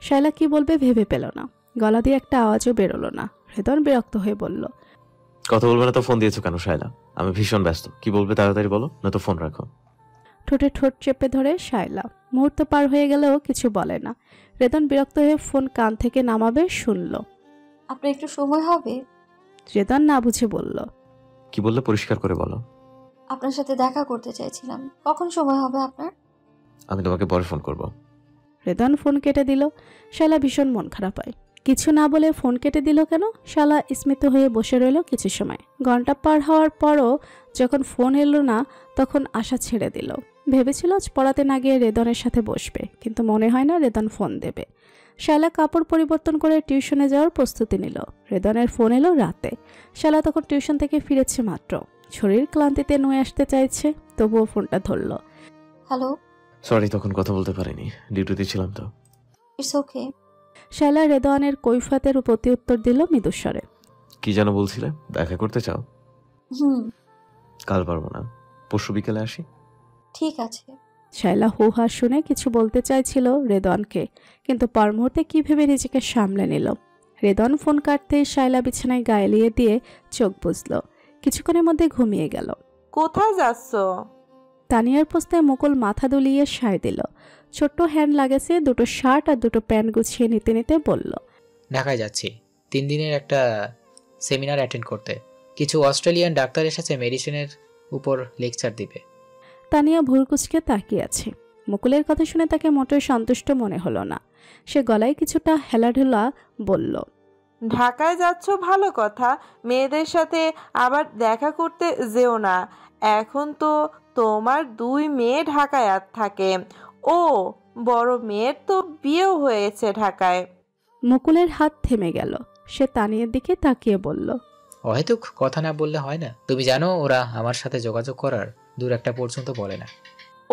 Speaker 3: শায়লা কি বলবে ভেবে পেল না, গলা দিয়ে একটা আওয়াজও বেরোলো না। রেদন বিরক্ত হয়ে বলল,
Speaker 6: কথা বলবে না তো ফোন দিয়েছো কেন শায়লা? আমি ভীষণ ব্যস্ত, কি বলবে তাড়াতাড়ি বলো, না তো ফোন রাখো।
Speaker 3: ঠোঁটে ঠোঁট চেপে ধরে শায়লা। মুহূর্ত পার হয়ে গেলেও কিছু বলে না। রেদন বিরক্ত হয়ে ফোন কান থেকে নামাবে শুনল।
Speaker 5: আপনার একটু সময় হবে?
Speaker 3: রেদন না বুঝে বলল,
Speaker 6: কি বললে পরিষ্কার করে বলো।
Speaker 5: আপনার সাথে দেখা করতে চাইছিলাম, কখন সময় হবে আপনার?
Speaker 6: আমি তোমাকে পরে ফোন করব।
Speaker 3: রেদন ফোন কেটে দিল। শায়লা ভীষণ মন খারাপ হয়। কিছু না বলে ফোন কেটে দিল কেন? শালা স্মিত হয়ে বসে রইল কিছু সময়। ঘন্টা পার হওয়ার পরও যখন ফোন এলো না তখন আশা ছেড়ে দিল। ভেবেছিল আজ পড়াতে না গিয়ে রেদনের সাথে বসবে, কিন্তু মনে হয় না রেদন ফোন দেবে। শালা কাপড় পরিবর্তন করে টিউশনে যাওয়ার প্রস্তুতি নিল। রেদনের ফোন এলো রাতে। শালা তখন টিউশন থেকে ফিরেছে মাত্র। শরীর ক্লান্তিতে নুয়ে আসতে চাইছে, তবুও ফোনটা ধরল।
Speaker 5: হ্যালো।
Speaker 6: সরি, তখন কথা বলতে পারিনি, ডিউটিতে ছিলাম তো।
Speaker 5: It's okay.
Speaker 3: শালা রেদনের কৈফাতের প্রতি উত্তর দিল মৃদুস্বরে।
Speaker 6: কি যেন বলছিলে? দেখা করতে চাও? কাল পারবো না, পরশু বিকেলে আসি।
Speaker 5: ঠিক আছে।
Speaker 3: শায়লা হুহা শুনে কিছু বলতে চাইছিল রেদনকে, কিন্তু পর মুহূর্তে কি ভেবে নিজেকে সামলে নিল। রেদন ফোন কাটতেই শায়লা বিছানায় গায়ে এলিয়ে দিয়ে চোখ বুঝল। কিছুক্ষণের মধ্যে ঘুমিয়ে গেল।
Speaker 10: কোথায় যাচ্ছ?
Speaker 3: তানিয়ার পোস্তায় মুকুল মাথা দুলিয়ে সায় দিল। ছোট্ট হ্যান্ড লাগেছে দুটো শার্ট আর দুটো প্যান্ট গুছিয়ে নিতে নিতে বলল,
Speaker 2: ঢাকায় যাচ্ছি 3 দিনের একটা সেমিনার অ্যাটেন্ড করতে। কিছু অস্ট্রেলিয়ান ডাক্তার এসেছে, মেডিসিনের উপর লেকচার দিবে।
Speaker 3: তানিয়া ভুরকুচকে তাকিয়ে আছে। মুকুলের কথা শুনে তাকে মোটেও সন্তুষ্ট মনে হলো না। সে গলায় কিছুটা হেলাঢেলা বলল,
Speaker 10: ঢাকায় যাচ্ছ ভালো কথা, মেয়েদের সাথে আবার দেখা করতে যেও না। এখন তো তোমার 2 মেয়ে ঢাকায় থাকে। ও বড় মেয়ের তো বিয়েও হয়েছে ঢাকায়।
Speaker 3: মুকুলের হাত থেমে গেল। সে তানিয়ার দিকে তাকিয়ে বলল,
Speaker 2: অহেতুক কথা না বললে হয় না? তুমি জানো ওরা আমার সাথে যোগাযোগ করার দূর একটা পর্যন্ত বলে না।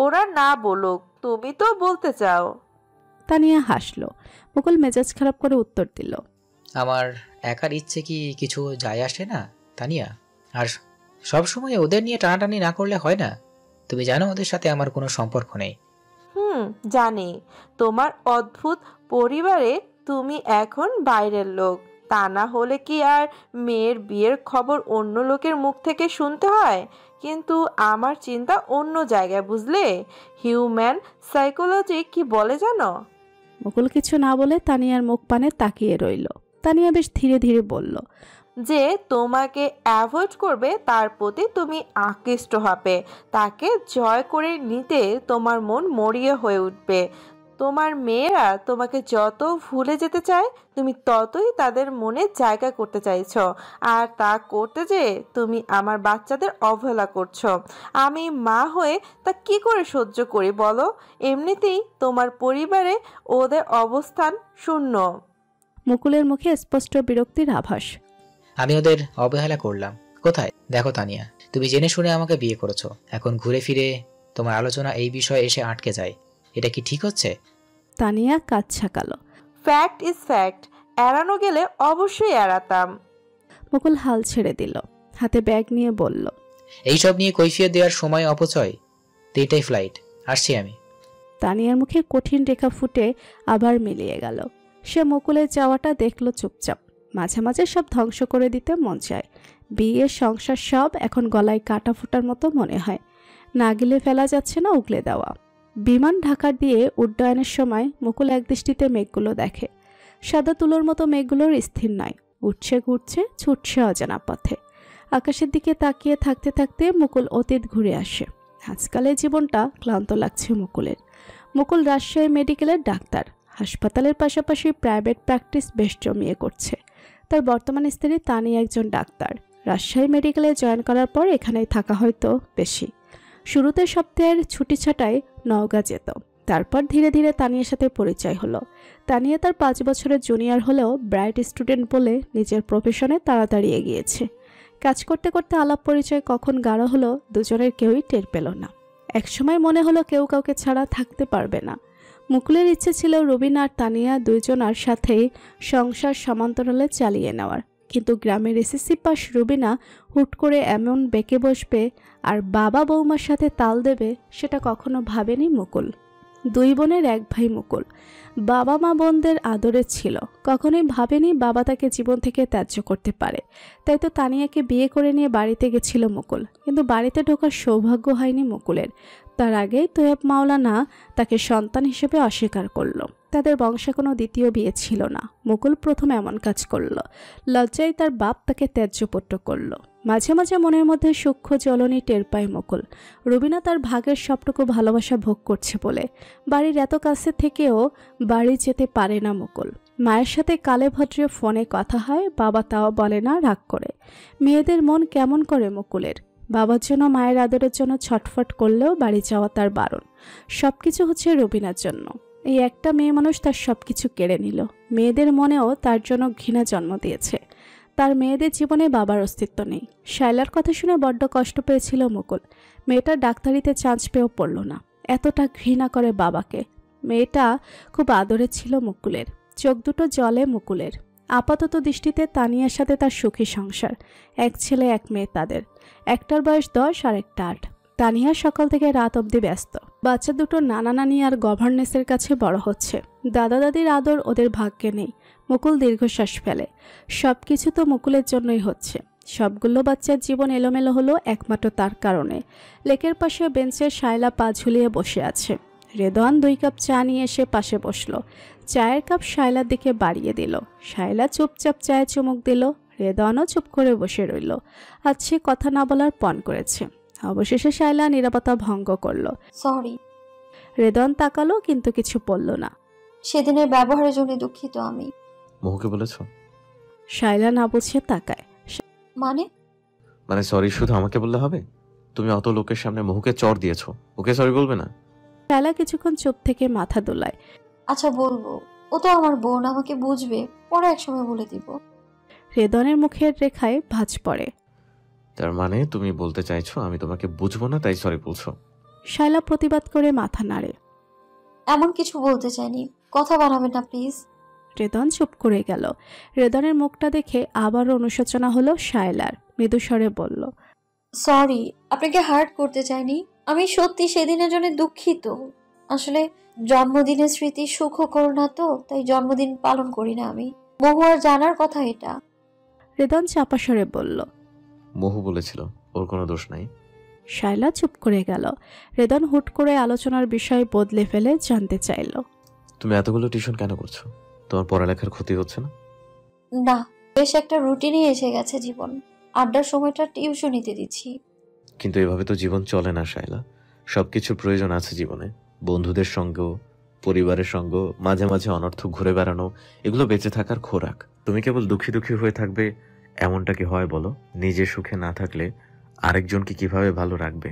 Speaker 10: ওরা না বলুক, তুমি তো বলতে চাও।
Speaker 3: তানিয়া হাসলো। মুকুল মেজাজ খারাপ করে উত্তর দিল,
Speaker 2: আমার একার ইচ্ছে কি কিছু যায় আসে না তানিয়া? আর সব সময় ওদের নিয়ে টানাটানি না করলে হয় না? তুমি জানো ওদের সাথে আমার কোনো সম্পর্ক নেই।
Speaker 10: জানি। তোমার অদ্ভুত পরিবারে তুমি এখন বাইরের লোক, তা না হলে কি আর মেয়ের বিয়ের খবর অন্য লোকের মুখ থেকে শুনতে হয়? কিন্তু আমার চিন্তা অন্য জায়গায়, বুঝলে? হিউম্যান সাইকোলজি কি বলে জানো?
Speaker 3: মুকুল কিছু না বলে তানিয়ার মুখ পানে তাকিয়ে রইল। তানিয়া বেশ ধীরে ধীরে বলল,
Speaker 10: যে তোমাকে অ্যাভয়েড করবে তার প্রতি তুমি আকৃষ্ট হবে, তাকে জয় করে নিতে তোমার মন মরিয়া হয়ে উঠবে। তোমার মেয়েরা তোমাকে যত ভুলে যেতে চায়, তুমি ততই তাদের মনে জায়গা করতে চাইছো। আর তা করতে যেয়ে তুমি আমার বাচ্চাদের অবহেলা করছো। আমি মা হয়ে তা কি করে সহ্য করি বলো? এমনিতেই তোমার পরিবারে ওদের অবস্থান শূন্য।
Speaker 3: মুকুলের মুখে স্পষ্ট বিরক্তির আভাস।
Speaker 2: আমি ওদের অবহেলা করলাম কোথায়? দেখো তানিয়া, তুমি জেনে শুনে আমাকে বিয়ে করেছো, এখন ঘুরে ফিরে তোমার আলোচনা এই বিষয়ে এসে আটকে যায়। এটা কি ঠিক হচ্ছে?
Speaker 3: তানিয়া কাজ ছাকালো।
Speaker 10: ফ্যাক্ট ইজ ফ্যাক্ট, এড়ানো গেলে অবশ্যই এড়াতাম।
Speaker 3: মুকুল হাল ছেড়ে দিল। হাতে ব্যাগ নিয়ে বলল,
Speaker 2: এইসব নিয়ে কৈফিয়ত দেওয়ার সময় অপচয়। 3টায় ফ্লাইট, আসছি আমি।
Speaker 3: তানিয়ার মুখে কঠিন রেখা ফুটে আবার মিলিয়ে গেল। সে মুকুলের যাওয়াটা দেখলো চুপচাপ। মাঝে মাঝে সব ধ্বংস করে দিতে মন চায়। বিয়ে সংসার সব এখন গলায় কাটা ফোটার মতো মনে হয়। না গেলে ফেলা যাচ্ছে না উগলে দেওয়া। বিমান ঢাকার দিয়ে উড্ডয়নের সময় মুকুল একদৃষ্টিতে মেঘগুলো দেখে। সাদা তুলোর মতো মেঘগুলোর স্থির নয়, উঠছে ঘুরছে, ছুটছে অজানা পথে। আকাশের দিকে তাকিয়ে থাকতে থাকতে মুকুল অতীত ঘুরে আসে। আজকালের জীবনটা ক্লান্ত লাগছে মুকুলের। মুকুল রাজশাহী মেডিকেলের ডাক্তার। হাসপাতালের পাশাপাশি প্রাইভেট প্র্যাকটিস বেশ জমিয়ে করছে। তার বর্তমান স্ত্রী তানিয়া একজন ডাক্তার। রাজশাহী মেডিকেলে জয়েন করার পর এখানেই থাকা হয়তো বেশি। শুরুতে সপ্তাহের ছুটি ছাটায় নওগাঁ যেত। তারপর ধীরে ধীরে তানিয়ার সাথে পরিচয় হলো। তানিয়া তার 5 বছরের জুনিয়র হলেও ব্রাইট স্টুডেন্ট বলে নিজের প্রফেশনে তাড়াতাড়ি এগিয়েছে। কাজ করতে করতে আলাপ পরিচয় কখন গাঢ় হলো দুজনের কেউই টের পেল না। একসময় মনে হলো কেউ কাউকে ছাড়া থাকতে পারবে না। মুকুলের ইচ্ছে ছিল রুবিনা আর তানিয়া দুইজনার সাথেই সংসার সমান্তরালে চালিয়ে নেওয়ার, কিন্তু গ্রামের এসএসসি পাস রুবিনা হুট করে এমন বেঁকে বসবে আর বাবা বৌমার সাথে তাল দেবে সেটা কখনো ভাবেনি মুকুল। 2 বোনের 1 ভাই মুকুল। বাবা মা বোনদের আদরে ছিল, কখনোই ভাবেনি বাবা তাকে জীবন থেকে ত্যায্য করতে পারে। তাই তো তানিয়াকে বিয়ে করে নিয়ে বাড়িতে গেছিল মুকুল, কিন্তু বাড়িতে ঢোকার সৌভাগ্য হয়নি মুকুলের। তার আগেই তোয়েব মাওলানা তাকে সন্তান হিসেবে অস্বীকার করলো। তাদের বংশে কোনো দ্বিতীয় বিয়ে ছিল না। মুকুল প্রথম এমন কাজ করলো। লজ্জায় তার বাপ তাকে ত্যায্যপুত্র করলো। মাঝে মাঝে মনের মধ্যে সূক্ষ্ম জ্বলনি টের পায় মুকুল। রুবিনা তার ভাগের সবটুকু ভালোবাসা ভোগ করছে বলে বাড়ির এত কাছে থেকেও বাড়ি যেতে পারে না মুকুল। মায়ের সাথে কালে ভদ্রে ফোনে কথা হয়, বাবা তাও বলে না, রাগ করে। মেয়েদের মন কেমন করে মুকুলের। বাবার জন্য মায়ের আদরের জন্য ছটফট করলেও বাড়ি যাওয়া তার বারণ। সবকিছু হচ্ছে রুবিনার জন্য। এই একটা মেয়ে মানুষ তার সবকিছু কেড়ে নিল। মেয়েদের মনেও তার জন্য ঘৃণা জন্ম দিয়েছে। তার মেয়েদের জীবনে বাবার অস্তিত্ব নেই। শায়লার কথা শুনে বড্ড কষ্ট পেয়েছিল মুকুল। মেয়েটা ডাক্তারিতে চান্স পেয়েও পড়ল না, এতটা ঘৃণা করে বাবাকে। মেয়েটা খুব আদরে ছিল মুকুলের। চোখ দুটো জলে মুকুলের। আপাতত দৃষ্টিতে তানিয়ার সাথে তার সুখী সংসার। 1 ছেলে 1 মেয়ে তাদের। একটার বয়স 10 আর একটা 8। তানিয়া সকাল থেকে রাত অবধি ব্যস্ত। বাচ্চা দুটো নানা নানি আর গভর্নেন্সের কাছে বড় হচ্ছে। দাদা দাদির আদর ওদের ভাগ্যে নেই। মুকুল দীর্ঘশ্বাস ফেলে। সব কিছু তো মুকুলের জন্যই হচ্ছে। সবগুলো বাচ্চার জীবন এলোমেলো হলো একমাত্র তার কারণে। লেকের পাশে বেঞ্চে শায়লা পা ঝুলিয়ে বসে আছে। রেদওয়ান 2 কাপ চা নিয়ে এসে পাশে বসলো। চায়ের কাপ শায়লার দিকে বাড়িয়ে দিল। শায়লা চুপচাপ চায়ে চুমুক দিল। রেদওয়ানও চুপ করে বসে রইল। আজ সে কথা না বলার পণ করেছে। অবশেষে শায়লা নীরবতা ভঙ্গ করলো।
Speaker 5: সরি।
Speaker 3: রেদওয়ান তাকালো কিন্তু কিছু বলল না।
Speaker 5: সেদিনের ব্যবহারের জন্য দুঃখিত আমি।
Speaker 6: মোহকে বলেছো?
Speaker 3: শায়লা না বুঝে তাকায়।
Speaker 5: মানে
Speaker 6: সরি শুধু আমাকে বললে হবে? তুমি অত লোকের সামনে মোহকে চর দিয়েছো, ওকে সরি বলবে না?
Speaker 3: শায়লা কিছুক্ষণ চুপ থেকে মাথা দোলায়।
Speaker 5: আচ্ছা বলবো, ও তো আমার বোন, আমাকে বুঝবে, পরে একসময় বলে দিব।
Speaker 3: রেদওয়ানের মুখের রেখায় ভাঁজ পড়ে।
Speaker 6: তার মানে তুমি বলতে চাইছো আমি তোমাকে বুঝবো না তাই সরি বলছো?
Speaker 3: শায়লা প্রতিবাদ করে মাথা নাড়ে।
Speaker 5: এমন কিছু বলতে চাইনি, কথা বানাবেন না প্লিজ।
Speaker 3: রেদওয়ান চুপ করে গেল। রেদওয়ানের মুখটা দেখে আবারও অনুশোচনা হলো শায়লার। মৃদু স্বরে বলল,
Speaker 5: সরি, আপনাকে হার্ট করতে চাইনি। আমি সত্যি সেদিনের জন্য দুঃখিত। আসলে জন্মদিনের স্মৃতি সুখ করো না তো, তাই জন্মদিন পালন করি না আমি। মহু আর জানার কথা এটা।
Speaker 3: রেদওয়ান চাপা স্বরে বলল,
Speaker 6: মোহু বলেছিল, ওর কোনো দোষ নাই।
Speaker 3: শায়লা চুপ করে গেল। রেদওয়ান হুট করে আলোচনার বিষয় বদলে ফেলে জানতে চাইল,
Speaker 6: তুমি এতগুলো টিউশন কেন করছো? তোমার পড়ালেখার ক্ষতি হচ্ছে না?
Speaker 5: না, বেশ একটা রুটিনে এসে গেছে জীবন। আড্ডার সময়টা টিউশনিতে দিচ্ছি।
Speaker 6: কিন্তু এভাবে তো জীবন চলে না শায়লা। সবকিছুর প্রয়োজন আছে জীবনে। বন্ধুদের সঙ্গ, পরিবারের সঙ্গ, মাঝে মাঝে অনর্থক ঘুরে বেড়ানো, এগুলো বেঁচে থাকার খোরাক। তুমি কেবল দুঃখী দুঃখী হয়ে থাকবে এমনটা কি হয় বলো? নিজে সুখে না থাকলে আরেকজনকে কিভাবে ভালো রাখবে?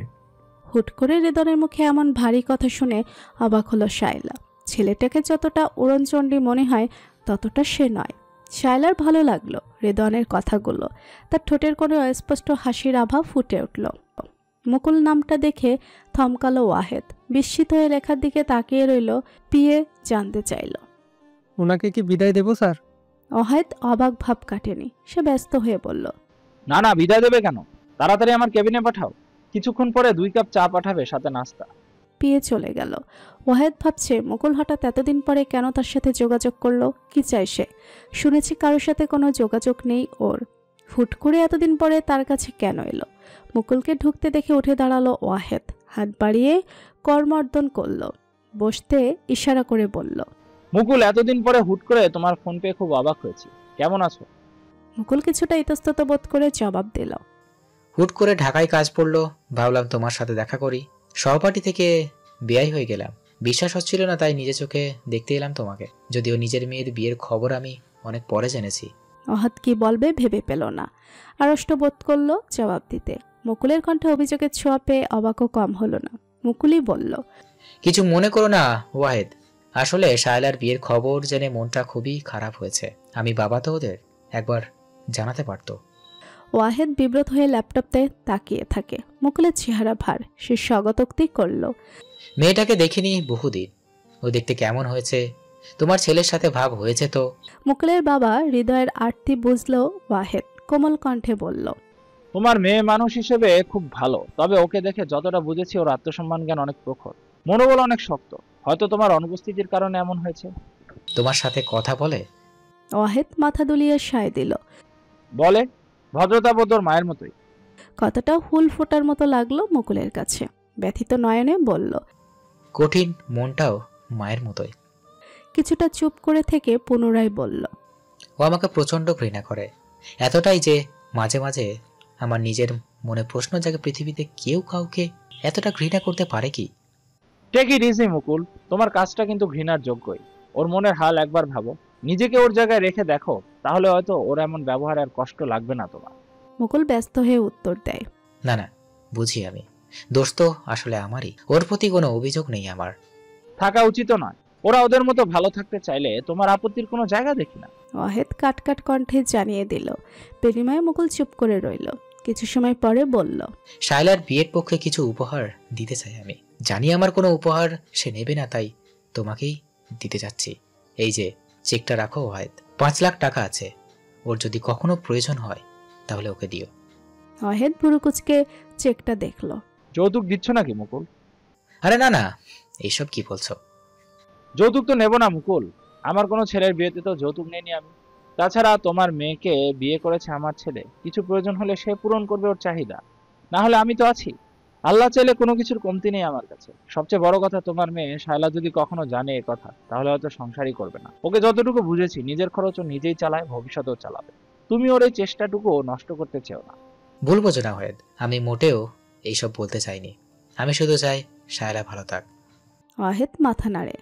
Speaker 3: হুট করে রেদনের মুখে এমন ভারী কথা শুনে অবাক হলো শায়লা। ছেলেটাকে যতটা উড়নচণ্ডী মনে হয় ততটা সে নয়। শায়লার ভালো লাগলো রেদনের কথাগুলো। তার ঠোঁটের কোনো অস্পষ্ট হাসির আভা ফুটে উঠল। মুকুল নামটা দেখে থমকালো ওয়াহেদ। বিস্মিত হয়ে লেখার দিকে তাকিয়ে রইল। পিয়ে জানতে চাইল,
Speaker 13: ওনাকে কি বিদায় দেবো স্যার?
Speaker 3: ওয়াহেদ অবাক ভাব কাটেনি। সে ব্যস্ত হয়ে বলল,
Speaker 11: না না, বিদায় দেবে কেন? তাড়াতাড়ি আমার কেবিনে পাঠাও। কিছুক্ষণ পরে 2 কাপ চা পাঠাবে, সাথে নাস্তা।
Speaker 3: পিয়ে চলে গেল। ওয়াহেদ ভাবছে মুকুল হঠাৎ এতদিন পরে কেন তার সাথে যোগাযোগ করলো, কি চাই সে? শুনেছি কারোর সাথে কোনো যোগাযোগ নেই ওর। হুট করে এতদিন পরে তার কাছে কেন এলো? মুকুলকে ঢুকতে দেখে উঠে দাঁড়ালো ওয়াহেদ। হাত বাড়িয়ে করমর্দন করলো। বসতে ইশারা করে বলল,
Speaker 11: মুকুল, এতদিন পরে হুট করে তোমার ফোন পেয়ে খুব অবাক হয়েছি। কেমন আছো?
Speaker 3: মুকুল কিছুটা ইতস্তত বোধ করে জবাব দিল,
Speaker 2: হুট করে ঢাকায় কাজ পড়লো, ভাবলাম তোমার সাথে দেখা করি। সহপাঠী থেকে বেয়াই হয়ে গেলাম। বিশ্বাস হচ্ছিল না, তাই নিজে চোখে দেখতে এলাম তোমাকে। যদিও নিজের মেয়ের বিয়ের খবর আমি অনেক পরে জেনেছি।
Speaker 3: ওয়াহেদ কি বলবে ভেবে পেল না। আড়ষ্ট বোধ করলো জবাব দিতে। মুকুলের কণ্ঠে অভিযোগের ছোঁয়া পেয়ে অবাকও কম হলো না। মুকুলই বলল,
Speaker 2: কিছু মনে করো না ওয়াহেদ, আসলে শায়লার বিয়ের খবর জেনে মনটা খুবই খারাপ হয়েছে। আমি বাবা তো ওদের একবার জানাতে পারতো।
Speaker 3: ওয়াহেদ বিব্রত হয়ে ল্যাপটপে তাকিয়ে থাকে। মুকুলের চেহারা ভার, সে স্বাগতোক্তি করল।
Speaker 2: মেয়েটাকে দেখিনি বহুদিন, ও দেখতে কেমন হয়েছে? তোমার ছেলের সাথে ভাব হয়েছে তো?
Speaker 3: মুকুলের বাবা হৃদয়ের আরতি বুঝলো ওয়াহেদ কোমল কণ্ঠে বলল,
Speaker 11: তোমার মেয়ে মানুষ হিসেবে খুব ভালো, তবে ওকে দেখে যতটা বুঝেছি ওর আত্মসম্মান জ্ঞান অনেক প্রখর, মনোবল অনেক শক্ত। হয়তো তোমার অনুপস্থিতির কারণে এমন হয়েছে।
Speaker 2: তোমার সাথে কথা বলে?
Speaker 3: ওয়াহেদ মাথা দুলিয়ে সায় দিল।
Speaker 11: বলে, ভদ্রতাবোধ ওর মায়ের মতোই।
Speaker 3: কথাটা হুল ফোটার মতো লাগলো মুকুলের কাছে। ব্যথিত নয়নে বলল,
Speaker 2: কঠিন মনটাও মায়ের মতোই।
Speaker 3: কিছুটা চুপ করে থেকে পুনরায় বলল,
Speaker 2: ও আমাকে প্রচন্ড ঘৃণা করে, এতটাই যে মাঝে মাঝে আমার নিজের মনে প্রশ্ন জাগে, পৃথিবীতে কেউ কাউকে এতটা ঘৃণা করতে পারে কি?
Speaker 11: টেক ইট ইজি মুকুল, তোমার কাজটা কিন্তু ঘৃণার যোগ্যই। ওর মনের হাল একবার ভাবো, নিজেকে ওর জায়গায় রেখে দেখো, তাহলে হয়তো ওর এমন ব্যবহার আর কষ্ট লাগবে না তোমার।
Speaker 3: মুকুল ব্যস্ত হয়ে উত্তর দেয়,
Speaker 2: না না, বুঝি আমি, দোষ তো আসলে আমারই, ওর প্রতি কোনো অভিযোগ নেই আমার।
Speaker 11: থাকা উচিত নয়, ওরা ওদের মতো ভালো থাকতে চাইলে তোমার আপত্তির কোনো জায়গা দেখি না।
Speaker 3: ওয়াহেদ কাটকাট কণ্ঠে জানিয়ে দিল। বিনিময়ে মুকুল চুপ করে রইল। কিছু সময় পরে বলল,
Speaker 2: শায়লার বিয়ের পক্ষে কিছু উপহার দিতে চাই আমি। জানি আমার কোনো উপহার সে নেবে না, তাই তোমাকেই দিতে যাচ্ছি। এই যে চেকটা রাখো ওয়াহেদ, 5 লাখ টাকা আছে, ওর যদি কখনো প্রয়োজন হয় তাহলে ওকে দিও।
Speaker 3: ওয়াহেদ বুড়ুকুচকে চেকটা দেখল।
Speaker 11: যৌতুক দিচ্ছ নাকি মুকুল?
Speaker 2: আরে না না, এইসব কি বলছো?
Speaker 11: যৌতুক তো নেব না মুকুল, আমার কোনো ছেলের বিয়েতে তো যৌতুক নেইনি আমি। তাছাড়া তোমার মেয়েকে বিয়ে করেছে আমার ছেলে, কিছু প্রয়োজন হলে সে পূরণ করবে ওর চাহিদা, না হলে আমি তো আছি। আল্লাহ চাইলে কোনো কিছুর কমতি নেই আমার কাছে। সবচেয়ে বড় কথা, তোমার মেয়ে শায়লা যদি কখনো জানে এ কথা, তাহলে হয়তো সংসারই করবে না। ওকে যতটুকু বুঝেছি, নিজের খরচ ও নিজেই চালায়, ভবিষ্যতেও চালাবে। তুমি ওর এই চেষ্টাটুকু নষ্ট করতে চেও না।
Speaker 2: ভুল বোঝো না ওয়াহেদ, আমি মোটেও এইসব বলতে চাইনি। আমি শুধু চাই শায়লা ভালো থাক।
Speaker 3: ওয়াহেদ মাথা নাড়ে।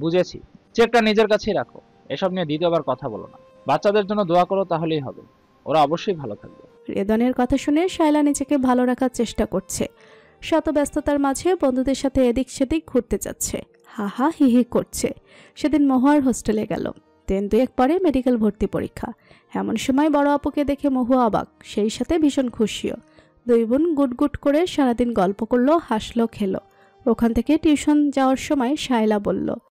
Speaker 11: বুঝেছি, চেকটা নিজের কাছেই রাখো, এসব নিয়ে দ্বিতীয়বার কথা বলো না। বাচ্চাদের জন্য দোয়া করো, তাহলেই হবে, ওরা অবশ্যই ভালো থাকবে।
Speaker 3: রেদনের কথা শুনে শায়লা নিজেকে ভালো রাখার চেষ্টা করছে। শত ব্যস্ততার মাঝে বন্ধুদের সাথে এদিক সেদিক ঘুরতে যাচ্ছে, হাহা হিহি করছে। সেদিন মহুয়ার হোস্টেলে গেল। দিন 2 পরে মেডিকেল ভর্তি পরীক্ষা। এমন সময় বড় আপুকে দেখে মহুয়া অবাক, সেই সাথে ভীষণ খুশিও। 2 বোন গুটগুট করে সারাদিন গল্প করলো, হাসলো, খেলো। ওখান থেকে টিউশন যাওয়ার সময় শায়লা বলল,